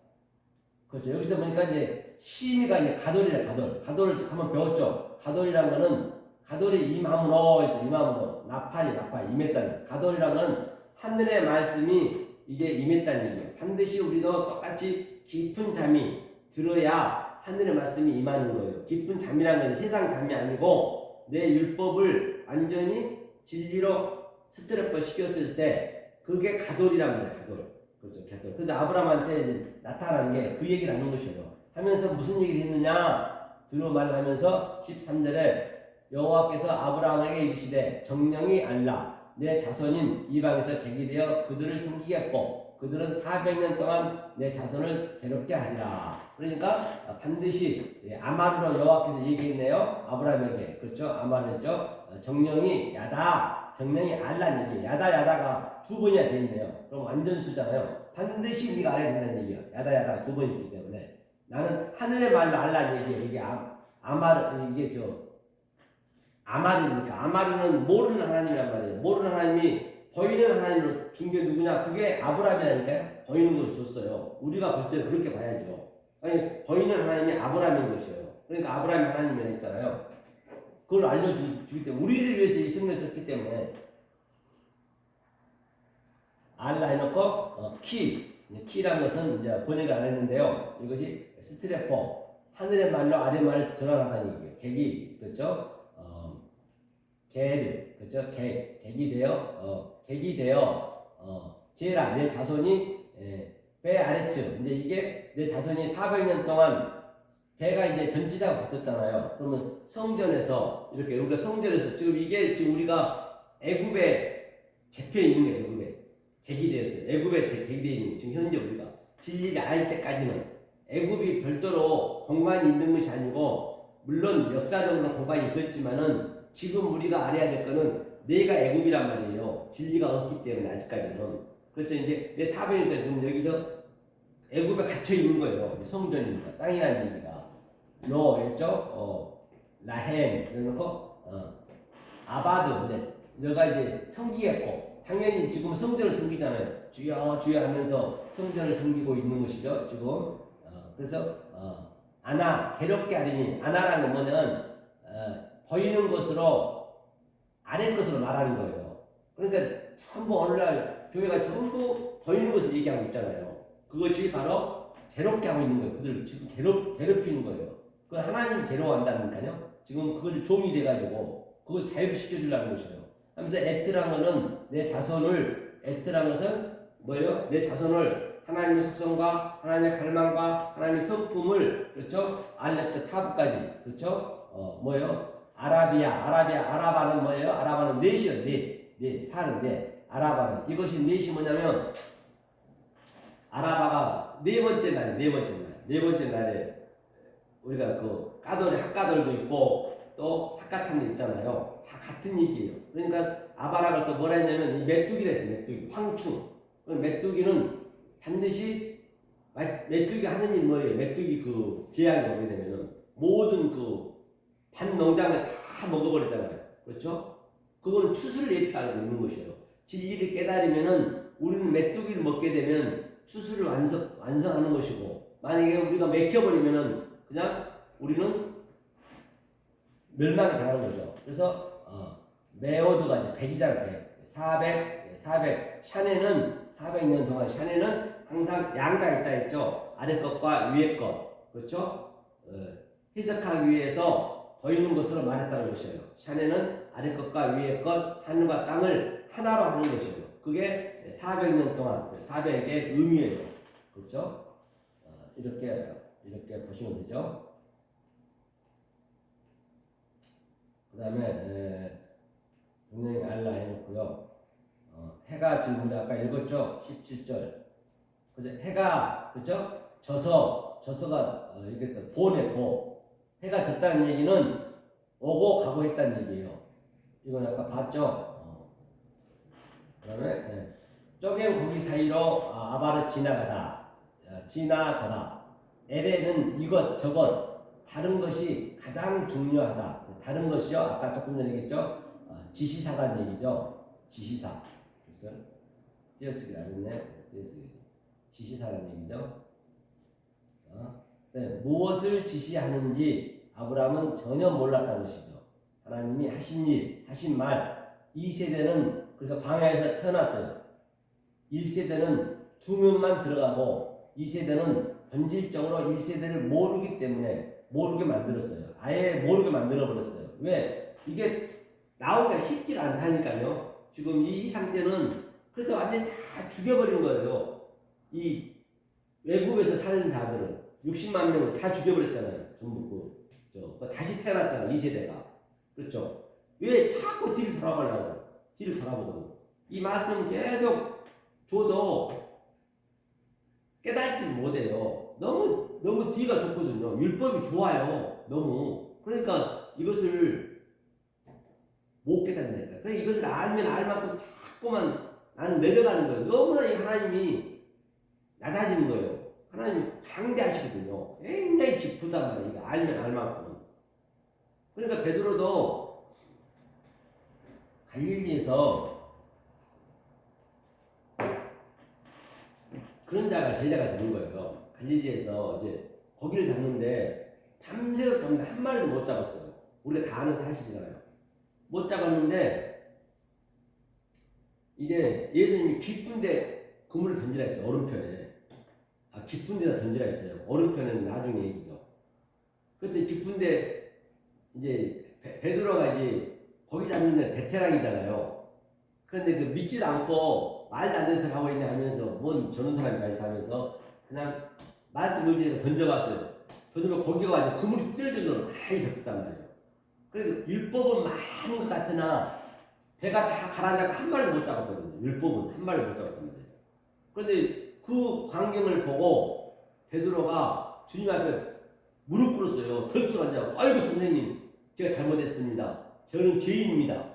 그렇죠. 여기서 보니까 이제 시미가 이제 가돌이라 가돌을 한번 배웠죠. 가돌이란 거는 가돌이 임함으로 해서 임함으로 나팔 임했다는 가돌이란 거는 하늘의 말씀이 이제 임했다는 얘기예요. 반드시 우리도 똑같이 깊은 잠이 들어야 하늘의 말씀이 임하는 거예요. 깊은 잠이라는 건 세상 잠이 아니고 내 율법을 완전히 진리로 스트레퍼 시켰을 때 그게 가돌이란 말이에요. 가돌. 그렇죠. 가돌. 그래서 아브라함한테 이제 나타나는 게 그 얘기를 하는 것이에요. 하면서 무슨 얘기를 했느냐? 들어 말을 하면서 13절에 여호와께서 아브라함에게 이르시되 정령이 알라 내 자손인 이방에서 객이 되어 그들을 섬기겠고 그들은 400년 동안 내 자손을 괴롭게 하리라. 그러니까 반드시 아마르로 여호와께서 얘기했네요. 아브라함에게. 그렇죠. 아마르죠. 정령이 야다. 정령이 알라는 얘기예요. 야다가 두 번이나 되어 있네요. 그럼 완전수잖아요. 반드시 우리가 알아야 된다는 얘기예요. 야다가 두 번 있기 때문에 나는 하늘의 말로 알라는 얘기예요. 이게 아마르 이게 아마르니까 아마르는 모르는 하나님이란 말이에요. 모르는 하나님이 보이는 하나님으로 준 게 누구냐? 그게 아브라함이라니까요. 보이는 걸 줬어요. 우리가 볼 때는 그렇게 봐야죠. 아니 보이는 하나님이 아브라함인 것이에요. 그러니까 아브라함이 하나님이라 했잖아요. 그걸 알려주기 때문에 우리를 위해서 이 성경을 썼기 때문에 알라 해놓고 키라는 것은 이제 번역을 안 했는데요. 이것이 스트레포 하늘의 말로 아래 말을 전환하다는 얘기예요. 객이 그렇죠. 객 그렇죠. 객이 되어 제라 내 자손이 배 아래쯤 이제 이게 내 자손이 400년 동안 배가 이제 전치사가 붙었잖아요. 그러면 성전에서 이렇게 우리가 성전에서 지금 이게 지금 우리가 애굽에 잡혀 있는 거예요. 애굽에 객이 되었어요. 애굽에 객이 되어 있는 거예요. 지금 현재 우리가 진리를 알 때까지는 애굽이 별도로 공간이 있는 것이 아니고 물론 역사적으로 공간이 있었지만은 지금 우리가 알아야 될 거는 내가 애굽이란 말이에요. 진리가 없기 때문에 아직까지는. 그렇죠. 이제 내 400년 때 지금 여기서 애굽에 갇혀 있는 거예요. 성전입니다. 땅이라는 얘기가. 그랬죠? 라햄 이러놓고 아바드 이제 너가 이제 섬기겠고 당연히 지금 성전을 섬기잖아요. 주여 주여 하면서 성전을 섬기고 있는 것이죠. 지금 그래서 아나 괴롭게 하리니 아나라는 건 뭐냐면 보이는 것으로 아래 것으로 말하는 거예요. 그러니까 전부 오늘날 교회가 전부 보이는 것을 얘기하고 있잖아요. 그것이 바로 괴롭게 하고 있는 거예요. 그들 지금 괴롭히는 거예요. 그걸 하나님이 괴로워한다니까요. 지금 그걸 종이 돼가지고 그걸 자유시켜주려는 것이에요. 하면서 에트란 거는 내 자손을 에트란 것은 뭐예요? 내 자손을 하나님의 속성과 하나님의 갈망과 하나님의 성품을 그렇죠? 알렙트 타브까지 그렇죠? 뭐예요? 아라바는 뭐예요? 아라바는 넷이요. 넷 사는데 아라바는 이것이 넷이 뭐냐면 아라바가 네 번째 날에 우리가 그 학가돌도 있고 또 학가탕도 있잖아요. 다 같은 얘기예요. 그러니까 아바라가 또 뭐라 했냐면 이 메뚜기라 했어요. 메뚜기 황충. 메뚜기는 반드시 메뚜기 하는 일 뭐예요? 메뚜기 그 재앙이 오게 되면은 모든 그 반 농장을 다 먹어버리잖아요. 그렇죠? 그거는 추수를 예표하고 있는 것이에요. 진리를 깨달으면은 우리는 메뚜기를 먹게 되면 추수를 완성하는 것이고 만약에 우리가 맥혀버리면은 그냥 우리는 멸망이 당하는 거죠. 그래서 메오드가 이제 100이잖아요. 400 샤네는 400년 동안 샤네는 항상 양가 있다 했죠. 아래 것과 위에 것 그렇죠? 해석하기 위해서 보이는 것으로 말했다는 것이에요. 샤네는 아래 것과 위에 것 하늘과 땅을 하나로 하는 것이에요. 그게 400년 동안 400의 의미예요. 그렇죠? 이렇게 보시면 되죠. 그 다음에 분명히 알라 해놓고요. 해가 지금 우리 아까 읽었죠? 17절. 그죠? 해가 그죠? 저서가 이게 또 보네 보. 해가 졌다는 얘기는 오고 가고 했다는 얘기예요. 이건 아까 봤죠? 그다음에 쪼갠 고기 사이로 아바를 지나가다. 지나더라. LA는 이것 저것 다른 것이 가장 중요하다. 다른 것이요. 아까 조금 전에 얘기했죠. 지시사라는 얘기죠. 지시사. 그래서 띄어쓰기 나왔네. 띄어쓰기. 지시사라는 얘기죠. 무엇을 지시하는지 아브라함은 전혀 몰랐다는 것이죠. 하나님이 하신 일, 하신 말. 2세대는 그래서 광야에서 태어났어요. 1세대는 두 명만 들어가고 2세대는 본질적으로 1세대를 모르기 때문에 모르게 만들었어요. 아예 모르게 만들어버렸어요. 왜? 이게 나오기가 쉽지가 않다니까요. 지금 이 상태는 그래서 완전히 다 죽여버린 거예요. 이 외국에서 사는 자들은 60만 명을 다 죽여버렸잖아요. 전부 다시 태어났잖아요. 2세대가. 그렇죠? 왜 자꾸 뒤를 돌아보려고? 뒤를 돌아보고. 이 말씀 계속 줘도 깨닫지 못해요. 너무 뒤가 좋거든요. 율법이 좋아요. 너무. 그러니까 이것을 못 깨닫는다니까. 그러니까 이것을 알면 알 만큼 자꾸만 나는 내려가는 거예요. 너무나 이 하나님이 낮아지는 거예요. 하나님이 강대하시거든요. 굉장히 깊단 말이에요. 이거 알면 알 만큼. 그러니까 베드로도 갈릴리에서 그런 자가 제자가 되는 거예요. 갈릴리에서 이제 고기를 잡는데 밤새도록 잡는데 한 마리도 못 잡았어요. 우리가 다 아는 사실이잖아요. 못 잡았는데 이제 예수님이 깊은데 그물을 던지라 했어요. 오른편에. 깊은 데다 던지라 했어요. 오른편은 나중에 얘기죠. 그때 깊은데 이제 베드로가 이제 고기 잡는 데 베테랑이잖아요. 그런데 그 믿지도 않고 말도 안 되는 소리 하고 있네 하면서 뭔 저런 사람이 다 있어 하면서 그냥 말씀 의지해서 던져봤어요. 던지면 고기가 완전 그물이 뜰 정도로 많이 덮였단 말이에요. 그래도 율법은 많은 것 같으나 배가 다 가라앉아서 한 마리도 못 잡았거든요. 율법은 한 마리도 못 잡았단 말이에요. 그런데 그 광경을 보고 베드로가 주님 앞에 무릎 꿇었어요. 덜쑥앉아. 아이고 선생님, 제가 잘못했습니다. 저는 죄인입니다.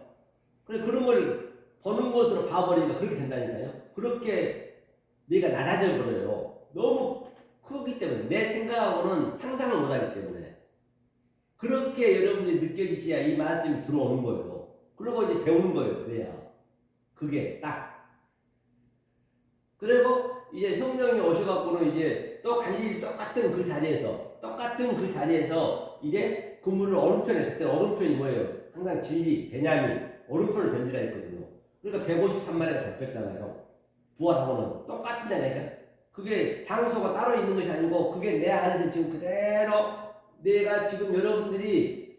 그런 걸 보는 것으로 봐버리니까 그렇게 된다니까요. 그렇게 내가 낮아져 버려요. 너무 크기 때문에 내 생각하고는 상상을 못하기 때문에 그렇게 여러분이 느껴지셔야 이 말씀이 들어오는 거예요. 그리고 이제 배우는 거예요. 그래야 그게 딱. 그리고 이제 성령이 오셔갖고는 이제 또 갈릴리 똑같은 그 자리에서 이제 그물을 오른편에, 그때 오른편이 뭐예요? 항상 진리, 베냐민, 오른편을 던지라 했거든요. 그러니까 153마리가 잡혔잖아요. 부활하고는 똑같은 자리가. 그게 장소가 따로 있는 것이 아니고 그게 내 안에서 지금 그대로 내가 지금 여러분들이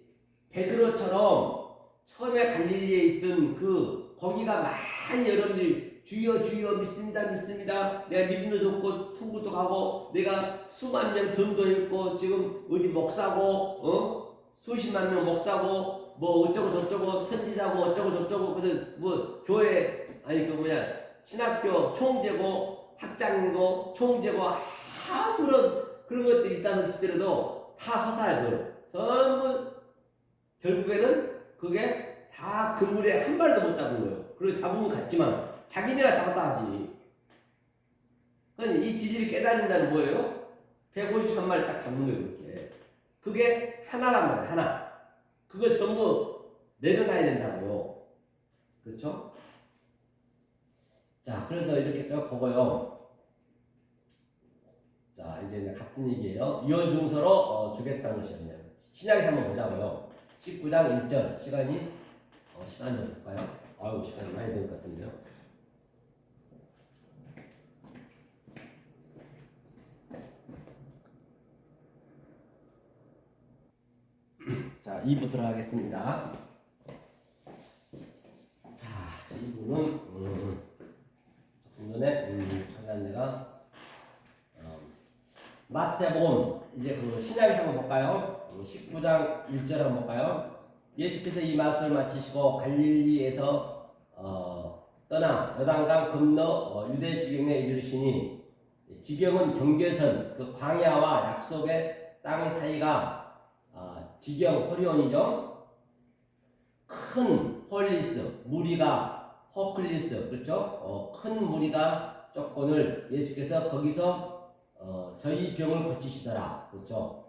베드로처럼 처음에 갈릴리에 있던 거기가 많이 여러분들이 주여 믿습니다 내가 믿음도 좋고 천국도 가고 내가 수만 명 전도했고 지금 어디 목사고 수십만 명 목사고 뭐 어쩌고 저쩌고 선지자고 어쩌고 저쩌고 그래서 뭐 교회 신학교 총재고 학장이고 총재고 아무런 그런 것들이 있다는 치더라도 다 허사예요. 전부 결국에는 그게 다 그물에 한 마리도 못 잡은 거예요. 그리고 잡으면 갔지만 자기네가 잡았다 하지. 그러니까 이 지질이 깨달은다는 뭐예요? 153마리 딱 잡는 거예요. 그렇게. 그게 하나란 말이에요. 하나. 그걸 전부 내려놔야 된다고요. 그렇죠? 자, 그래서 이렇게 쭉 보고요. 자, 이제 같은 얘기예요. 유언중서로 주겠다는 것이었네요. 신약에서 한번 보자고요. 19장 1절. 시간이 좀 볼까요? 아유, 시간이 많이 된 것 같은데요. 자, 2부 들어가겠습니다. 자, 2부는 조금 전에 내가 마태복음 이제 그 신약에서 한번 볼까요? 19장 1절 한번 볼까요? 예수께서 이 말씀을 마치시고 갈릴리에서 떠나 요단강 건너 유대 지경에 이르시니 지경은 경계선 그 광야와 약속의 땅 사이가 지경 호리온이죠. 큰 홀리스 무리가 호클리스 그렇죠? 큰 무리가 쫓곤을 예수께서 거기서 저희 병을 고치시더라 그렇죠?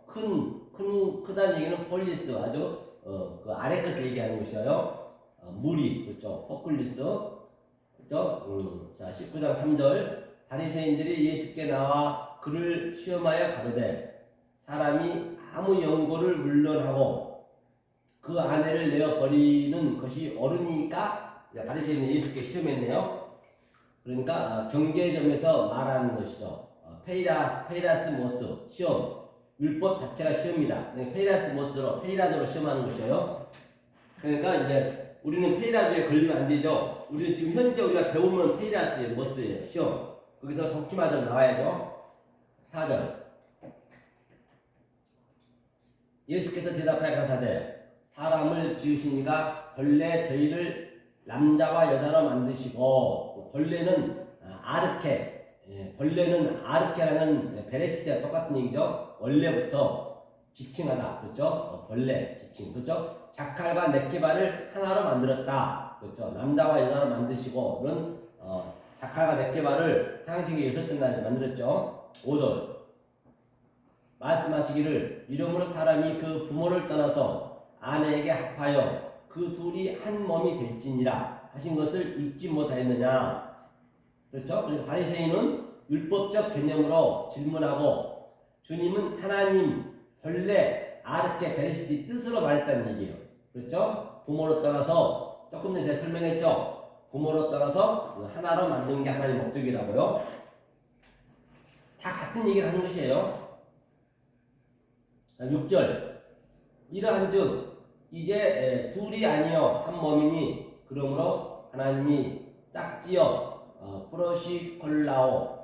크다는 얘기는 홀리스 아주 그 아래 것을 얘기하는 것이에요. 무리 그렇죠? 호클리스 그렇죠? 자 19장 3절 바리새인들이 예수께 나와 그를 시험하여 가로되 사람이 아무 연고를 물론하고 그 아내를 내어 버리는 것이 옳으니까 바리새인은 예수께 시험했네요. 그러니까 경계점에서 말하는 것이죠. 페이라스모스 시험 율법 자체가 시험이다. 페이라스모스로 페이라즈로 시험하는 것이에요. 그러니까 이제 우리는 페이라즈에 걸리면 안 되죠. 우리는 지금 현재 우리가 배우면 페이라스의 모스예요. 시험. 거기서 독침하듯 나와야죠. 4절 예수께서 대답하여 가사대 사람을 지으신 이가 본래 저희를 남자와 여자로 만드시고 벌레는 벌레는 아르케라는 베레시트와 똑같은 얘기죠. 원래부터 지칭하다 그렇죠? 벌레 지칭 그렇죠? 자칼과 네케바를 하나로 만들었다 그렇죠? 남자와 여자로 만드시고는 자칼과 네케바를 창세기 6째 날에 만들었죠. 5절 말씀하시기를 이러므로 사람이 그 부모를 떠나서 아내에게 합하여 그 둘이 한 몸이 될지니라 하신 것을 읽지 못하였느냐 그렇죠? 그래서 바리새인은 율법적 개념으로 질문하고 주님은 하나님 본래 아르케 베레시티 뜻으로 말했다는 얘기예요. 그렇죠? 부모로 떠나서 조금 전에 제가 설명했죠. 부모로 떠나서 하나로 만드는 게 하나님 목적이라고요. 다 같은 얘기를 하는 것이에요. 6절 이러한즉 이제 둘이 아니여 한 몸이니 그러므로 하나님이 짝지어 프로시콜라오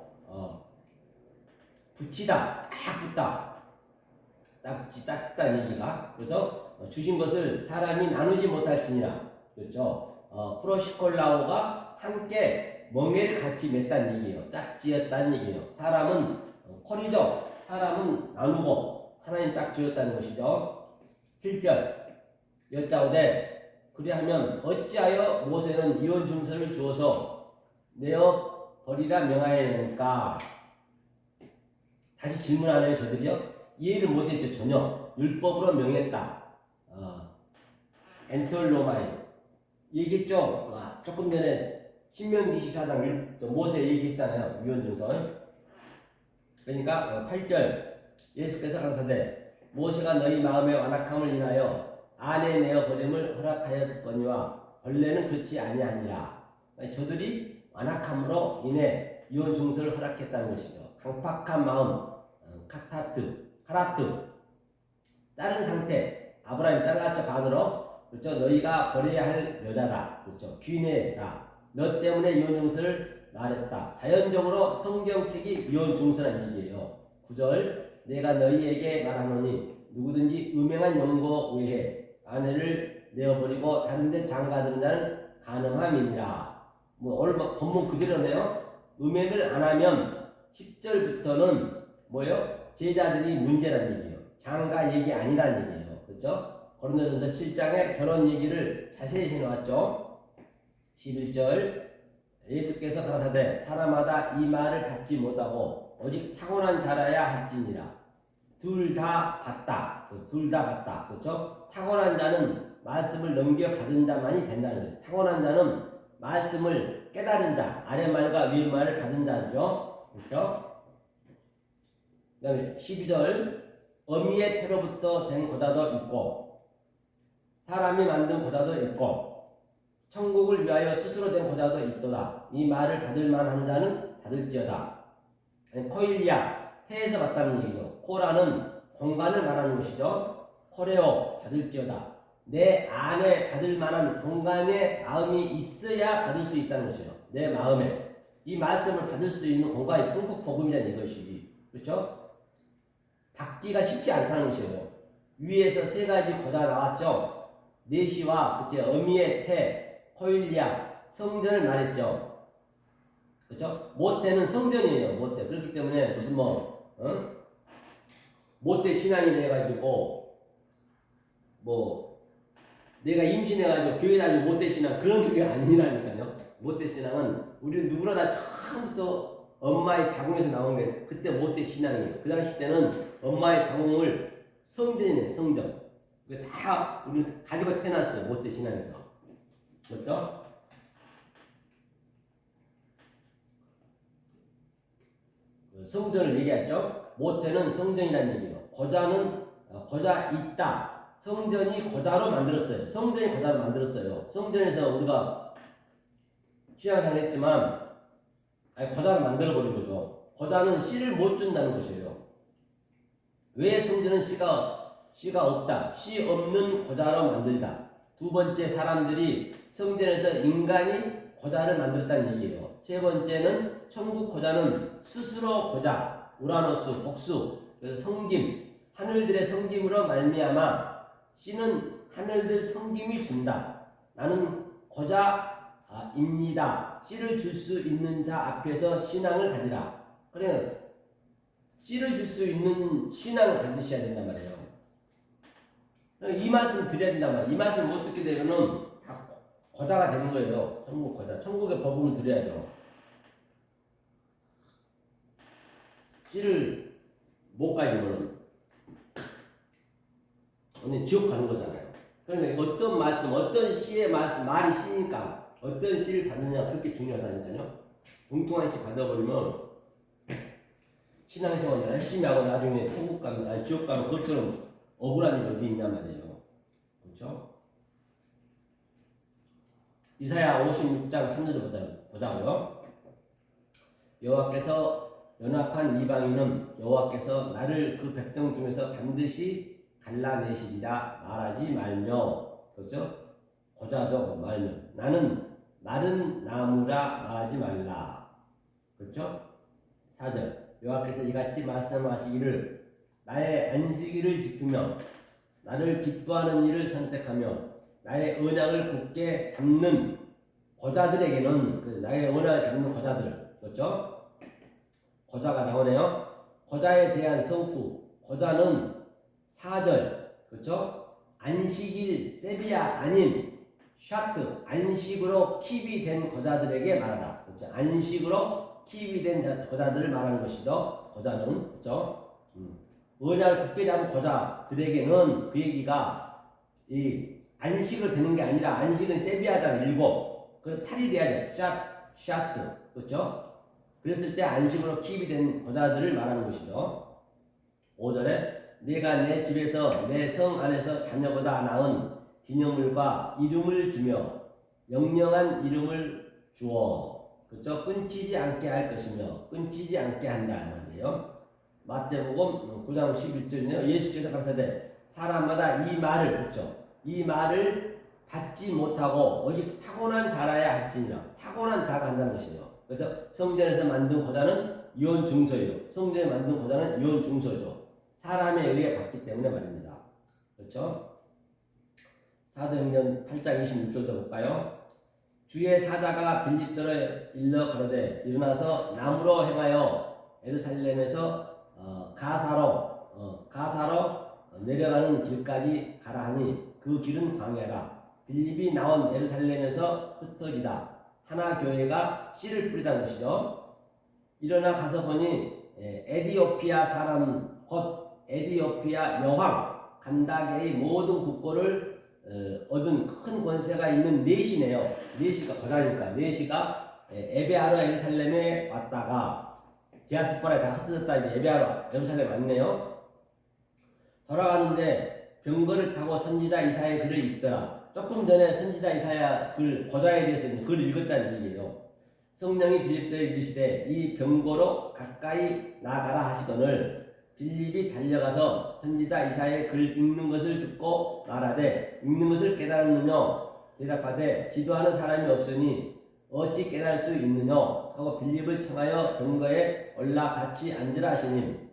붙이다 딱 붙다 딱다는 얘기가 그래서 주신 것을 사람이 나누지 못할지니라 그렇죠. 프로시콜라오가 함께 멍에를 같이 맺다는 얘기예요. 짝지었다는 얘기예요. 사람은 콜이죠. 사람은 나누고 하나님 짝지었다는 것이죠. 7절 여짜오되 그리하면 어찌하여 모세는 이혼 증서를 주어서 내어 버리라 명하였느니까 다시 질문하네요. 저들이요 이해를 못했죠. 전혀 율법으로 명했다. 엔톨로마이 얘기했죠. 조금 전에 신명기 24장 모세 얘기했잖아요. 이혼 증서. 그러니까 8절 예수께서 가라사대 모세가 너희 마음의 완악함을 인하여 아내 내어 버림을 허락하였거니와 본래는 그렇지 아니하니라. 저들이 완악함으로 인해 이혼 증서를 허락했다는 것이죠. 강팍한 마음, 카라트, 다른 상태, 아브라함 잘랐죠 반으로, 그렇죠? 너희가 버려야 할 여자다, 그렇죠? 귀내다. 너 때문에 이혼 증서를 말했다. 자연적으로 성경책이 이혼 증서라는 얘기예요. 9절 내가 너희에게 말하노니 누구든지 음행한 연고 외에 아내를 내어버리고 다른데 장가드는 자는 가능함이니라. 오늘 본문 그대로네요. 음행을 안 하면 10절부터는 뭐예요? 제자들이 문제라는 얘기예요. 장가 얘기 아니라는 얘기예요. 그렇죠? 고린도전서 7장에 결혼 얘기를 자세히 해놓았죠. 11절 예수께서 가라사대 사람마다 이 말을 받지 못하고 오직 타고난 자라야 할지니라. 둘 다 받다. 그렇죠? 타고난 자는 말씀을 넘겨받은 자만이 된다는 거죠. 타고난 자는 말씀을 깨달은 자, 아래 말과 위의 말을 받은 자죠. 그렇죠? 그 다음에 12절 어미의 태로부터 된 고자도 있고 사람이 만든 고자도 있고 천국을 위하여 스스로 된 고자도 있도다. 이 말을 받을 만한 자는 받을지어다. 코일리아 태에서 받다는 얘기죠. 코라는 공간을 말하는 것이죠. 코레오 받을지어다. 내 안에 받을 만한 공간에 마음이 있어야 받을 수 있다는 것이에요. 내 마음에 이 말씀을 받을 수 있는 공간이 천국 복음이라는 이것이 그렇죠? 받기가 쉽지 않다는 것이에요. 위에서 세 가지 고자 나왔죠. 내시와 그때 어미의 태, 코일리아 성전을 말했죠. 그렇죠? 모태는 성전이에요. 모태. 그렇기 때문에 무슨 모태 신앙이 돼가지고 내가 임신해가지고 교회 다니고 모태 신앙 그런 게 아니라니까요. 모태 신앙은 우리 누구나 다 처음부터 엄마의 자궁에서 나온 게 그때 모태 신앙이에요. 그 당시 때는 엄마의 자궁을 성전이네, 성전. 다 우리 가지고 태어났어요. 모태 신앙에서. 그렇죠? 성전을 얘기했죠. 모태는 성전이라는 얘기예요. 거자는 거자 있다. 성전이 거자로 만들었어요. 성전이 거자로 만들었어요. 성전에서 우리가 신앙생활 했지만 거자로 만들어버린 거죠. 거자는 씨를 못 준다는 것이에요. 왜 성전은 씨가 없다. 씨 없는 거자로 만들다. 두 번째, 사람들이 성전에서 인간이 거자를 만들었다는 얘기예요. 세 번째는 천국 거자는 스스로 거자, 우라노스, 복수, 그래서 성김, 하늘들의 성김으로 말미암아 씨는 하늘들 성김이 준다. 나는 거자입니다. 씨를 줄 수 있는 자 앞에서 신앙을 가지라. 그래, 씨를 줄 수 있는 신앙을 가지셔야 된단 말이에요. 이 말씀 드려야 된단 말이에요. 이 말씀 못 듣게 되면은 다 거자가 되는 거예요. 천국 거자. 천국의 복음을 드려야죠. 씨를 못 가지면은 오늘 지옥 가는 거잖아요. 그러니까 어떤 말씀, 어떤 씨의 말씀, 말이 씨니까 어떤 씨를 받느냐 그렇게 중요하다니까요. ung뚱한 씨 받아버리면 신앙생활 열심히 하고 나중에 천국 가면, 아니 지옥 가면 그것처럼 억울한 일이 어디 있냔 말이에요. 그렇죠? 이사야 56장 3절 보자고요. 여호와께서 연합한 이방인은 여호와께서 나를 그 백성 중에서 반드시 갈라내시리라 말하지 말며, 그렇죠? 고자죠. 말며 나는 마른 나무라 말하지 말라. 그렇죠? 4절 여호와께서 이같이 말씀하시기를 나의 안식일을 지키며 나를 기뻐하는 일을 선택하며 나의 언약을 굳게 잡는 고자들에게는, 나의 언약을 잡는 고자들, 그렇죠? 고자가 나오네요. 고자에 대한 성구, 고자는 4절, 그렇죠? 안식일 세비야 아닌 샤트, 안식으로 킵이 된 고자들에게 말하다. 그렇죠? 안식으로 킵이 된 고자들을 말하는 것이죠. 고자는, 그렇죠? 언약을 굳게 잡은 고자들에게는 그 얘기가 이 안식으로 되는 게 아니라, 안식은 세비야잖아, 7. 그 8이 돼야 돼. 샤트, 그렇죠? 그랬을 때 안식으로 킵이 된 고자들을 말하는 것이죠. 5절에 내가 내 집에서 내 성 안에서 자녀보다 나은 기념물과 이름을 주며 영영한 이름을 주어, 그렇죠? 끊치지 않게 할 것이며 끊치지 않게 한다 말이에요. 마태복음 9장 11절이네요. 예수께서 가라사대 사람마다 이 말을, 그렇죠? 이 말을 받지 못하고 오직 타고난 자라야 할지니라. 타고난 자가 한다는 것이에요. 그렇죠? 성전에서 만든 고자는 이혼 중서예요. 성전에 만든 고자는 이혼 중서죠. 사람에 의해 받기 때문에 말입니다. 그렇죠? 사도행전 8장 26절도 볼까요? 주의 사자가 빌립들을 일러 가로되 일어나서 나무로 행하여 예루살렘에서 가사로 내려가는 길까지 가라 하니 그 길은 광야라. 빌립이 나온 예루살렘에서 흩어지다. 하나 교회가 씨를 뿌리다는 것이죠. 일어나 가서 보니 에디오피아 사람 곧 에디오피아 여왕 간다게의 모든 국고를 얻은 큰 권세가 있는 넷이네요. 넷이가 거자니까 넷이가 에베아로 예루살렘에 왔다가 디아스포라에 다 흩어졌다 이제 에베아로 예루살렘에 왔네요. 돌아가는데 병거를 타고 선지자 이사야의 글을 읽더라. 조금 전에 선지자 이사야 글 고자에 대해서 글을 읽었다는 얘기예요. 성령이 빌립들에게 이르시되 이 병거로 가까이 나가라 하시거늘 빌립이 달려가서 선지자 이사야의 글 읽는 것을 듣고 말하되 읽는 것을 깨달았느냐 대답하되 지도하는 사람이 없으니 어찌 깨달을 수 있느냐 하고 빌립을 청하여 병거에 올라 같이 앉으라 하시니,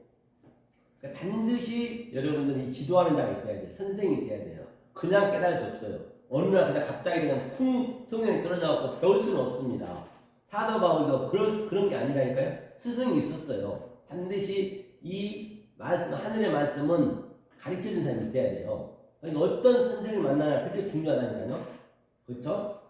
반드시 여러분들이 지도하는 자가 있어야 돼요. 선생이 있어야 돼요. 그냥 깨달을 수 없어요. 어느 날 그냥 갑자기 그냥 풍 성령이 떨어져갖고 배울 수는 없습니다. 사도 바울도 그런 게 아니라니까요. 스승이 있었어요. 반드시 이 말씀, 하늘의 말씀은 가르쳐준 사람이 있어야 돼요. 그러니까 어떤 선생을 만나냐 그렇게 중요하다니까요. 그렇죠?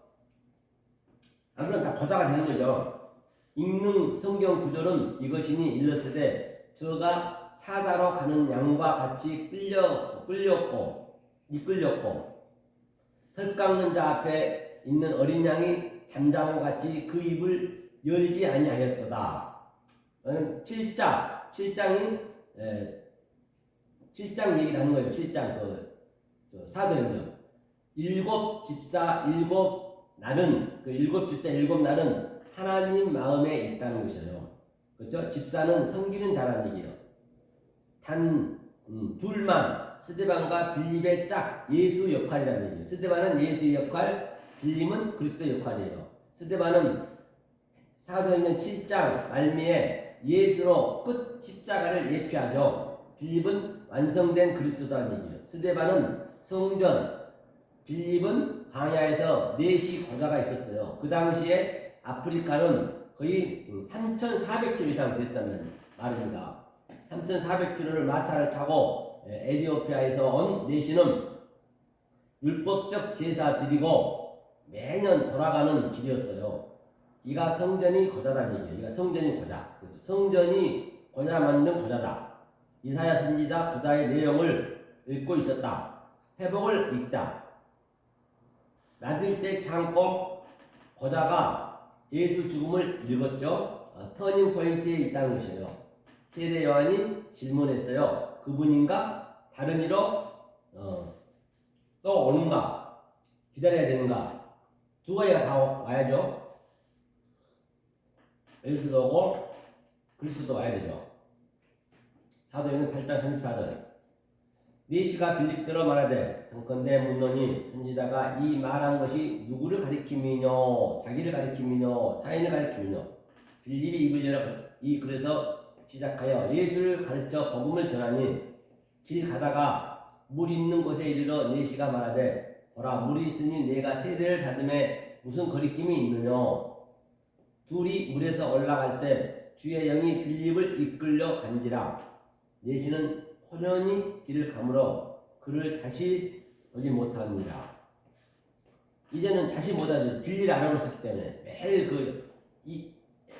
아무런 다 거자가 되는 거죠. 읽는 성경 구절은 이것이니 일렀으되 저가 사자로 가는 양과 같이 이끌렸고 털 깎는 자 앞에 있는 어린 양이 잠자고 같이 그 입을 열지 아니하였도다. 7장이 7장 얘기를 하는 거예요. 7장 사도행전 7집사 7날은 하나님 마음에 있다는 것이에요. 그렇죠? 집사는 섬기는 자라는 얘기예요. 둘만 스데반과 빌립의 짝 예수 역할이라는 얘기예요. 스데반은 예수의 역할, 빌립은 그리스도의 역할이에요. 스데반은 사도행전 7장 말미에 예수로 끝 십자가를 예표하죠. 빌립은 완성된 그리스도라는 얘기예요. 스데반은 성전, 빌립은 광야에서 4시 거자가 있었어요. 그 당시에 아프리카는 거의 3,400km 이상 됐다는 말입니다. 3,400km를 마차를 타고 에티오피아에서 온 4시는 율법적 제사 드리고 매년 돌아가는 길이었어요. 이가 성전이 거자라는 얘기예요. 이가 성전이 거자. 그렇죠? 성전이 거자 만든 거자다. 이사야 선지자 구다의 내용을 읽고 있었다. 회복을 읽다. 낮을 때 참고 거자가 예수 죽음을 읽었죠. 터닝 포인트에 있다는 것이에요. 세례 요한이 질문했어요. 그분인가? 다른 이로 또 오는가? 기다려야 되는가? 두 가지가 다 와야죠. 예수도 오고 그리스도도 와야 되죠. 사도행전 8장 34절 4시가 빌립더러 말하되 정컨대 묻노니 선지자가 이 말한 것이 누구를 가리킴이뇨 자기를 가리킴이뇨 타인을 가리킴이뇨 빌립이 입을 열어 그래서 시작하여 예수를 가르쳐 복음을 전하니 길 가다가 물 있는 곳에 이르러 4시가 말하되 보라 물이 있으니 내가 세례를 받음에 무슨 거리낌이 있느뇨 둘이 물에서 올라갈새 주의 영이 빌립을 이끌려 간지라 4시는 호련히 길을 가물어 그를 다시 보지 못합니다. 이제는 다시 못하죠. 진리를 알아보셨기 때문에 매일 이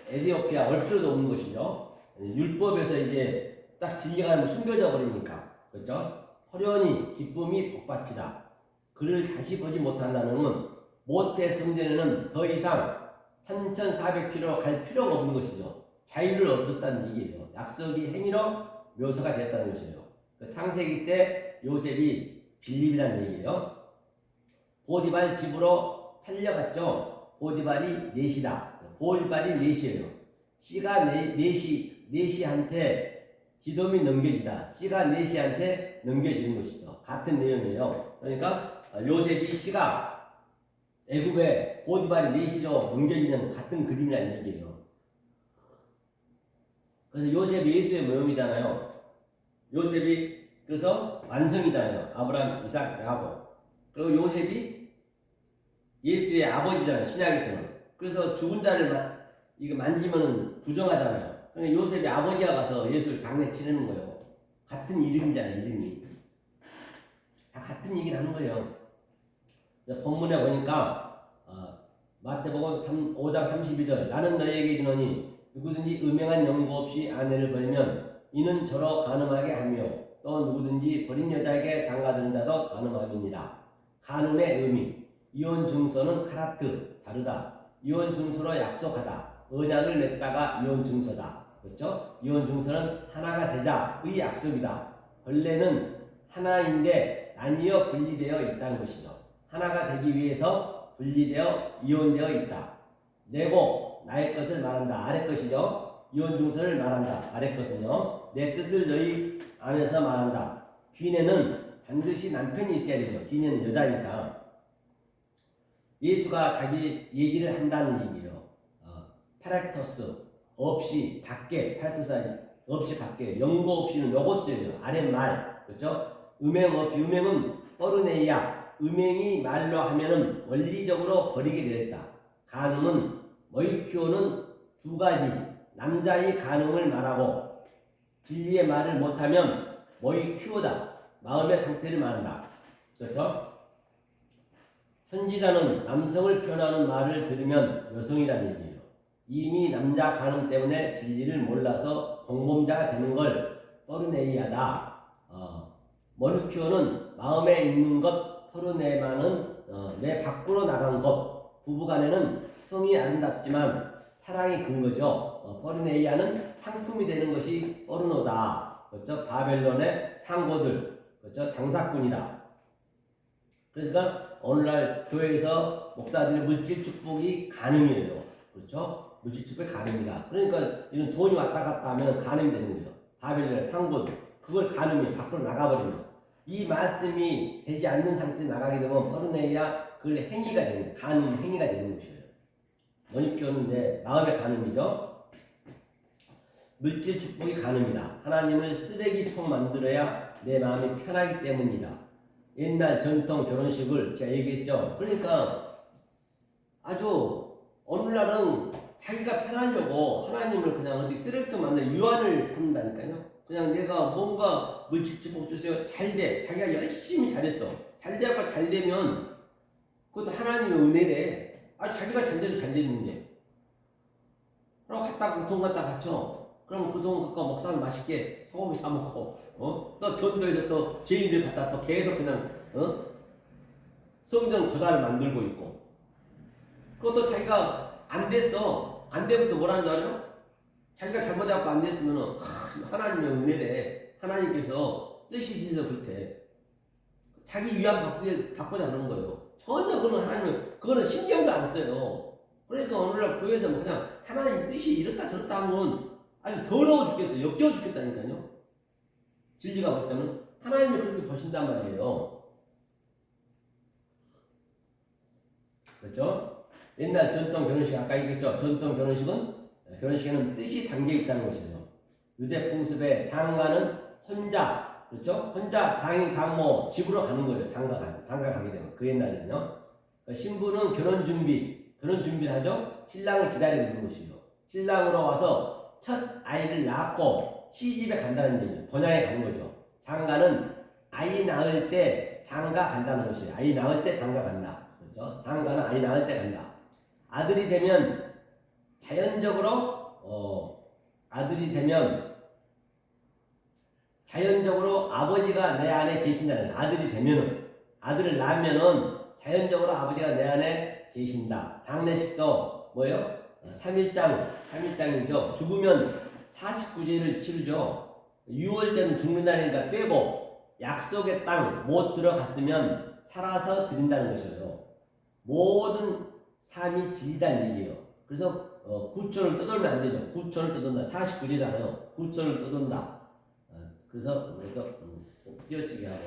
에티오피아 올 필요도 없는 것이죠. 율법에서 이제 딱 진리가 숨겨져 버리니까 그렇죠? 호련히 기쁨이 복받치다. 그를 다시 보지 못한다는 건 모태 성전에는 더 이상 3,400km 갈 필요가 없는 것이죠. 자유를 얻었다는 얘기예요. 약속이 행위로 묘사가 됐다는 것이에요. 창세기 때 요셉이 빌립이라는 얘기예요. 보디발 집으로 팔려갔죠. 보디발이 넷이다. 보디발이 넷이에요. C가 넷이한테 디돔이 넘겨지다. C가 넷이한테 넘겨지는 것이죠. 같은 내용이에요. 그러니까 요셉이 C가 애굽에 보디발이 넷이로 넘겨지는 같은 그림이라는 얘기예요. 그래서 요셉이 예수의 모형이잖아요. 요셉이 그래서 완성이잖아요. 아브라함, 이삭, 야곱. 그리고 요셉이 예수의 아버지잖아요. 신약에서는. 그래서 죽은 자를 이거 만지면은 부정하잖아요. 그러니까 요셉이 아버지가 가서 예수를 장례 치르는 거예요. 같은 이름이잖아요. 이름이. 다 같은 얘기를 하는 거예요. 본문에 보니까 마태복음 5장 32절 나는 너희에게 이르노니 누구든지 음행한 연고 없이 아내를 버리면 이는 저로 간음하게 하며 또 누구든지 버린 여자에게 장가드는 자도 간음함이니라. 간음의 의미 이혼 증서는 카라트 다르다. 이혼 증서로 약속하다. 언약을 맺다가 이혼 증서다. 그렇죠? 이혼 증서는 하나가 되자의 약속이다. 본래는 하나인데 나뉘어 분리되어 있다는 것이죠. 하나가 되기 위해서 분리되어 이혼되어 있다. 내고 나의 것을 말한다. 아래 것이죠. 이혼 증서를 말한다. 아래 것은요. 내 뜻을 너희 안에서 말한다. 귀내는 반드시 남편이 있어야 되죠. 귀내는 여자니까. 예수가 자기 얘기를 한다는 얘기예요. 파라토스 없이 밖에 파라토스 없이 밖에 연고 없이는 로고스예요. 아랫말 그렇죠? 음행 없이 음행은 뻐르네이아 음행이 말로 하면은 원리적으로 버리게 되었다. 간음은 모이큐어는 두 가지. 남자의 간음을 말하고 진리의 말을 못하면 모이큐어다. 마음의 상태를 말한다. 그렇죠? 선지자는 남성을 표현하는 말을 들으면 여성이라는 얘기예요. 이미 남자 간음 때문에 진리를 몰라서 공범자가 되는 걸 포르네이아다. 머누큐어는 마음에 있는 것, 포르네마는 내 밖으로 나간 것. 부부간에는 성이 아름답지만 사랑이 근거죠. 포르네이아는 상품이 되는 것이 포르노다. 그렇죠? 바벨론의 상고들, 그렇죠? 장사꾼이다. 그러니까 오늘날 교회에서 목사들의 물질 축복이 간음이에요. 그렇죠? 물질 축복이 간음이다. 그러니까 이런 돈이 왔다 갔다 하면 간음이 되는 거예요. 바벨론의 상고들. 그걸 간음이에요. 밖으로 나가버리면. 이 말씀이 되지 않는 상태에 나가게 되면 포르네이아 그 행위가 되는 거예요. 간음 행위가 되는 것이에요. 원익교는 이제 마음의 간음이죠. 물질 축복이 간음이다. 하나님을 쓰레기통 만들어야 내 마음이 편하기 때문이다. 옛날 전통 결혼식을 제가 얘기했죠. 그러니까 아주 오늘날은 자기가 편하려고 하나님을 그냥 어디 쓰레기통 만들어 유한을 삼는다니까요. 그냥 내가 뭔가 물질 축복 주세요. 잘 돼. 자기가 열심히 잘했어. 잘 되고 잘 되면 그것도 하나님의 은혜래. 자기가 잘 돼도 잘 되는데. 그럼 돈 갖다 바쳐. 그럼 그 돈 갖고 목사님 맛있게 소고기 사 먹고, 또 전도에서 또 죄인들 갖다 또 계속 그냥, 성전 고사를 만들고 있고. 그것도 자기가 안 됐어. 안 되면 또 뭐라는 줄 알아요? 자기가 잘못해갖고 안 됐으면은, 하나님의 은혜래. 하나님께서 뜻이 있어서 그렇대. 자기 위안 바꾸자 그런 거예요. 전혀 그건 하나님은, 그거는 신경도 안 써요. 그러니까 오늘날 교회에서 그냥 하나님 뜻이 이렇다 저렇다 하면 아주 더러워 죽겠어요. 역겨워 죽겠다니까요. 진리가 볼 때는 하나님이 그렇게 보신단 말이에요. 그렇죠? 옛날 전통 결혼식 아까 얘기했죠. 전통 결혼식에는 뜻이 담겨 있다는 것이에요. 유대 풍습에 장가는 혼자, 그렇죠? 혼자 장인 장모 집으로 가는 거예요. 장가 가게 되면 그 옛날에는요. 신부는 결혼 준비를 하죠. 신랑을 기다리고 있는 것이에요. 신랑으로 와서 첫 아이를 낳고 시집에 간다는 얘기예요. 번양에 가는 거죠. 장가는 아이 낳을 때 장가 간다는 것이에요. 아이 낳을 때 장가 간다. 그렇죠? 장가는 아이 낳을 때 간다. 아들이 되면 자연적으로 아버지가 내 안에 계신다는 거예요. 아들을 낳으면은 자연적으로 아버지가 내 안에 계신다. 장례식도 뭐예요? 3일장이죠. 죽으면 49제를 치르죠. 6월째는 죽는다니까 빼고 약속의 땅 못 들어갔으면 살아서 드린다는 것이에요. 모든 삶이 질이다는 얘기예요. 그래서 9천을 떠돌면 안 되죠. 9천을 떠돈다. 49제잖아요. 9천을 떠돈다. 그래서 띄어쓰기 하고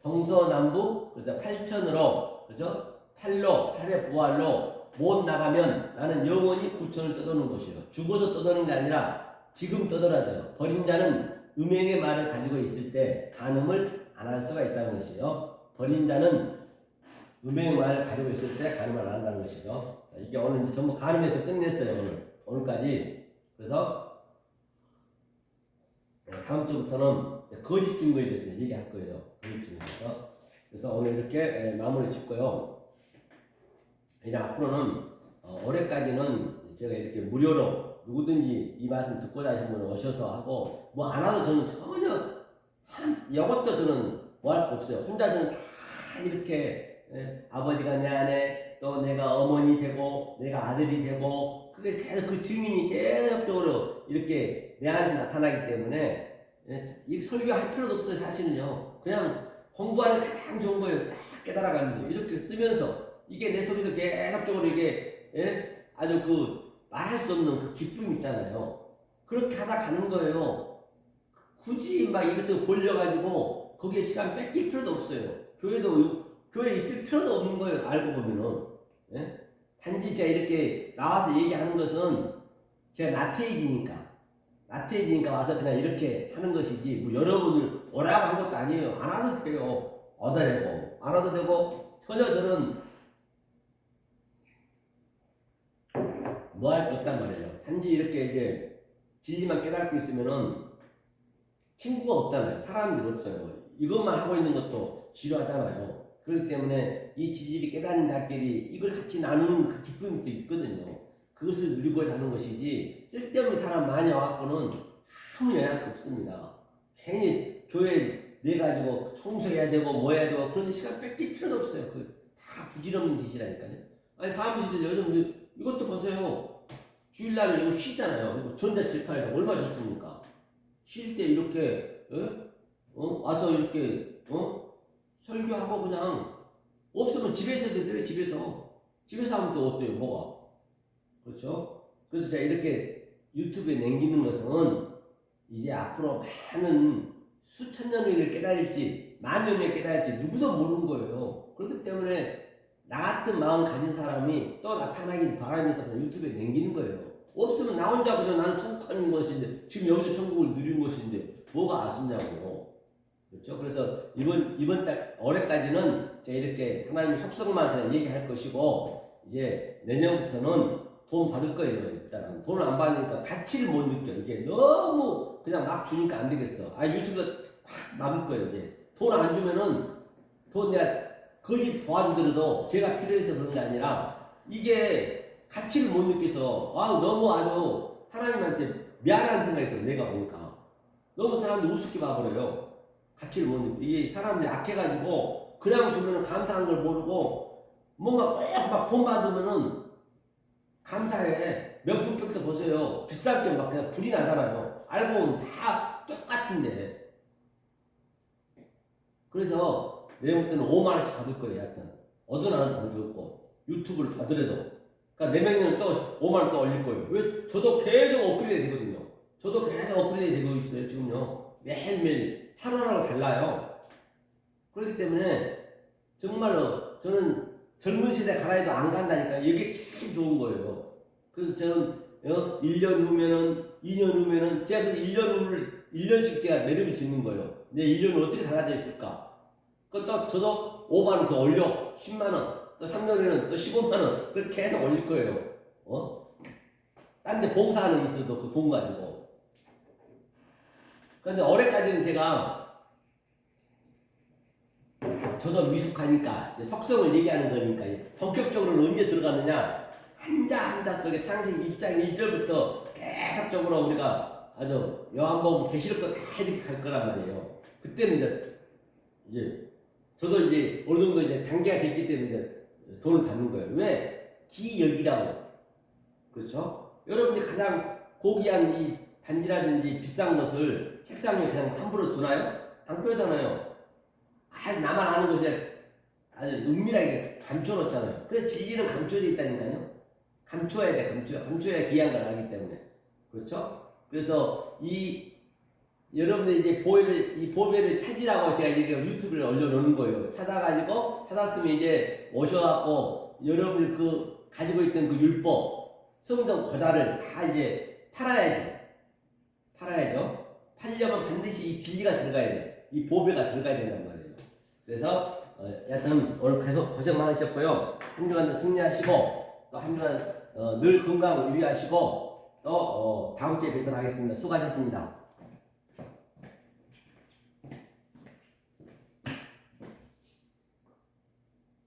동서남북 그죠? 8천으로 그죠? 8회 부활로 못 나가면 나는 영원히 9천을 떠도는 것이에요. 죽어서 떠도는 게 아니라 지금 떠돌아야 돼요. 버린 자는 음행의 말을 가지고 있을 때 간음을 안 할 수가 있다는 것이에요. 버린 자는 음행의 말을 가지고 있을 때 간음을 안 한다는 것이죠. 자, 이게 오늘 이제 전부 간음에서 끝냈어요. 오늘까지. 그래서 다음 주부터는 거짓 증거에 대해서 얘기할 거예요. 거짓 증거에서. 그래서 오늘 이렇게 마무리 짓고요. 이제 앞으로는 올해까지는 제가 이렇게 무료로 누구든지 이 말씀 듣고자 하신 분은 오셔서 하고 뭐 안 와도 저는 전혀 이것도 저는 뭐 할 거 없어요. 혼자 저는 다 이렇게 아버지가 내 안에 또 내가 어머니 되고 내가 아들이 되고 그게 계속 그 증인이 계속적으로 이렇게 내 안에서 나타나기 때문에 이 설교할 필요도 없어요. 사실은요. 그냥 공부하는 가장 좋은 거예요. 딱 깨달아가면서 이렇게 쓰면서 이게 내 속에서 계속적으로 이게 아주 그 말할 수 없는 그 기쁨 있잖아요. 그렇게 하다 가는 거예요. 굳이 막 이것저것 벌려가지고 거기에 시간 뺏길 필요도 없어요. 교회에 있을 필요도 없는 거예요. 알고 보면은. 단지 제가 이렇게 나와서 얘기하는 것은 제가 나태해지니까 와서 그냥 이렇게 하는 것이지 뭐 여러분을 오라고 한 것도 아니에요. 안 와도 돼요. 얻어내고 안 와도 되고 전혀 저는 뭐 할 거 없단 말이에요. 단지 이렇게 이제 진리만 깨닫고 있으면은 친구가 없잖아요. 사람들이 없어요. 이것만 하고 있는 것도 지루하잖아요. 그렇기 때문에 이 진리를 깨닫는 자들끼리 이걸 같이 나누는 그 기쁨이 또 있거든요. 그것을 누리고자 하는 것이지 쓸데없는 사람 많이 와갖고는 아무 영향이 없습니다. 괜히 교회 내가지고 청소해야 되고 뭐 해야 되고 그런 시간 뺏길 필요도 없어요. 그 다 부질없는 짓이라니까요. 아니 사무실들 요즘 이것도 보세요. 주일날은 이거 쉬잖아요. 이거 전자칠판에서 얼마 좋습니까? 쉴 때 이렇게 와서 이렇게 설교하고 그냥 없으면 집에서 해도 돼요. 집에서 하면 또 어때요? 뭐가? 그렇죠? 그래서 제가 이렇게 유튜브에 남기는 것은 이제 앞으로 많은 수천 년을 깨달을지 만 년을 깨달을지 누구도 모르는 거예요. 그렇기 때문에 나 같은 마음 가진 사람이 또 나타나길 바라면서 그냥 유튜브에 남기는 거예요. 없으면 나 혼자 그냥 나는 천국 가는 것인데 지금 여기서 천국을 누리는 것인데 뭐가 아쉽냐고요. 그렇죠? 그래서 이번 달 올해까지는 제가 이렇게 하나님 속성만 그냥 얘기할 것이고 이제 내년부터는 돈 받을 거예요. 일단은 돈을 안 받으니까 가치를 못 느껴. 이게 너무 그냥 막 주니까 안 되겠어. 유튜브가 확 막을 거예요. 이제 돈 안 주면은 돈 내가 거짓 도와주더라도 제가 필요해서 그런 게 아니라 이게 가치를 못 느껴서 너무 아주 하나님한테 미안한 생각이 들어. 내가 보니까 너무 사람들이 우습게 봐버려요. 가치를 못 느껴. 이게 사람들이 악해가지고 그냥 주면은 감사한 걸 모르고 뭔가 꼭 막 돈 받으면은 감사해. 명품백도 보세요. 비쌀 때 막 그냥 불이 나잖아요. 알고 보면 다 똑같은데. 그래서 내년부터는 5만원씩 받을 거예요. 하여튼 얻은 안 얻은 관계없고 유튜브를 받으래도 그러니까 내년에는 또 5만원 또 올릴 거예요. 왜? 저도 계속 업그레이드 되거든요. 저도 계속 업그레이드 되고 있어요. 지금요. 매일매일 하루하루 달라요. 그렇기 때문에 정말로 저는 젊은 시대 가라해도 안 간다니까. 이게 참 좋은 거예요. 그래서 저는 1년 후면은 2년 후면은 제가 1년씩 제가 매듭을 짓는 거예요. 내 1년은 어떻게 달라져 있을까? 그또 저도 5만원 더 올려. 10만원. 또 3년에는 또 15만원. 그렇게 계속 올릴 거예요. 딴 데 봉사하는 게 있어도 그 돈 가지고. 그런데 올해까지는 제가 저도 미숙하니까 이제 속성을 얘기하는 거니까 본격적으로는 언제 들어가느냐 한자 속에 창세기 1장 1절부터 계속적으로 우리가 아주 요한복음 계시록도 다 이렇게 갈 거란 말이에요. 그때는 이제 저도 이제 어느 정도 이제 단계가 됐기 때문에 이제 돈을 받는 거예요. 왜? 기여기라고. 그렇죠? 여러분이 가장 고귀한 이 반지라든지 비싼 것을 책상 위에 그냥 함부로 두나요? 안 그러잖아요. 나만 아는 것에 아주 은밀하게 감춰놓잖아요. 그래서 진리는 감춰져 있다니까요. 감춰야 돼, 감춰야 귀한 걸 알기 때문에. 그렇죠? 그래서 여러분들 이제 보배를 찾으라고 제가 이제 유튜브에 올려놓는 거예요. 찾았으면 이제 오셔갖고 여러분이 가지고 있던 그 율법, 성경 고다를 다 이제 팔아야죠. 팔려면 반드시 이 진리가 들어가야 돼. 이 보배가 들어가야 된단 말이에요. 그래서 여하튼 오늘 계속 고생 많으셨고요. 한 주간 승리하시고 또 한 주간 늘 건강 유의하시고 또 다음 주에 뵙도록 하겠습니다. 수고하셨습니다.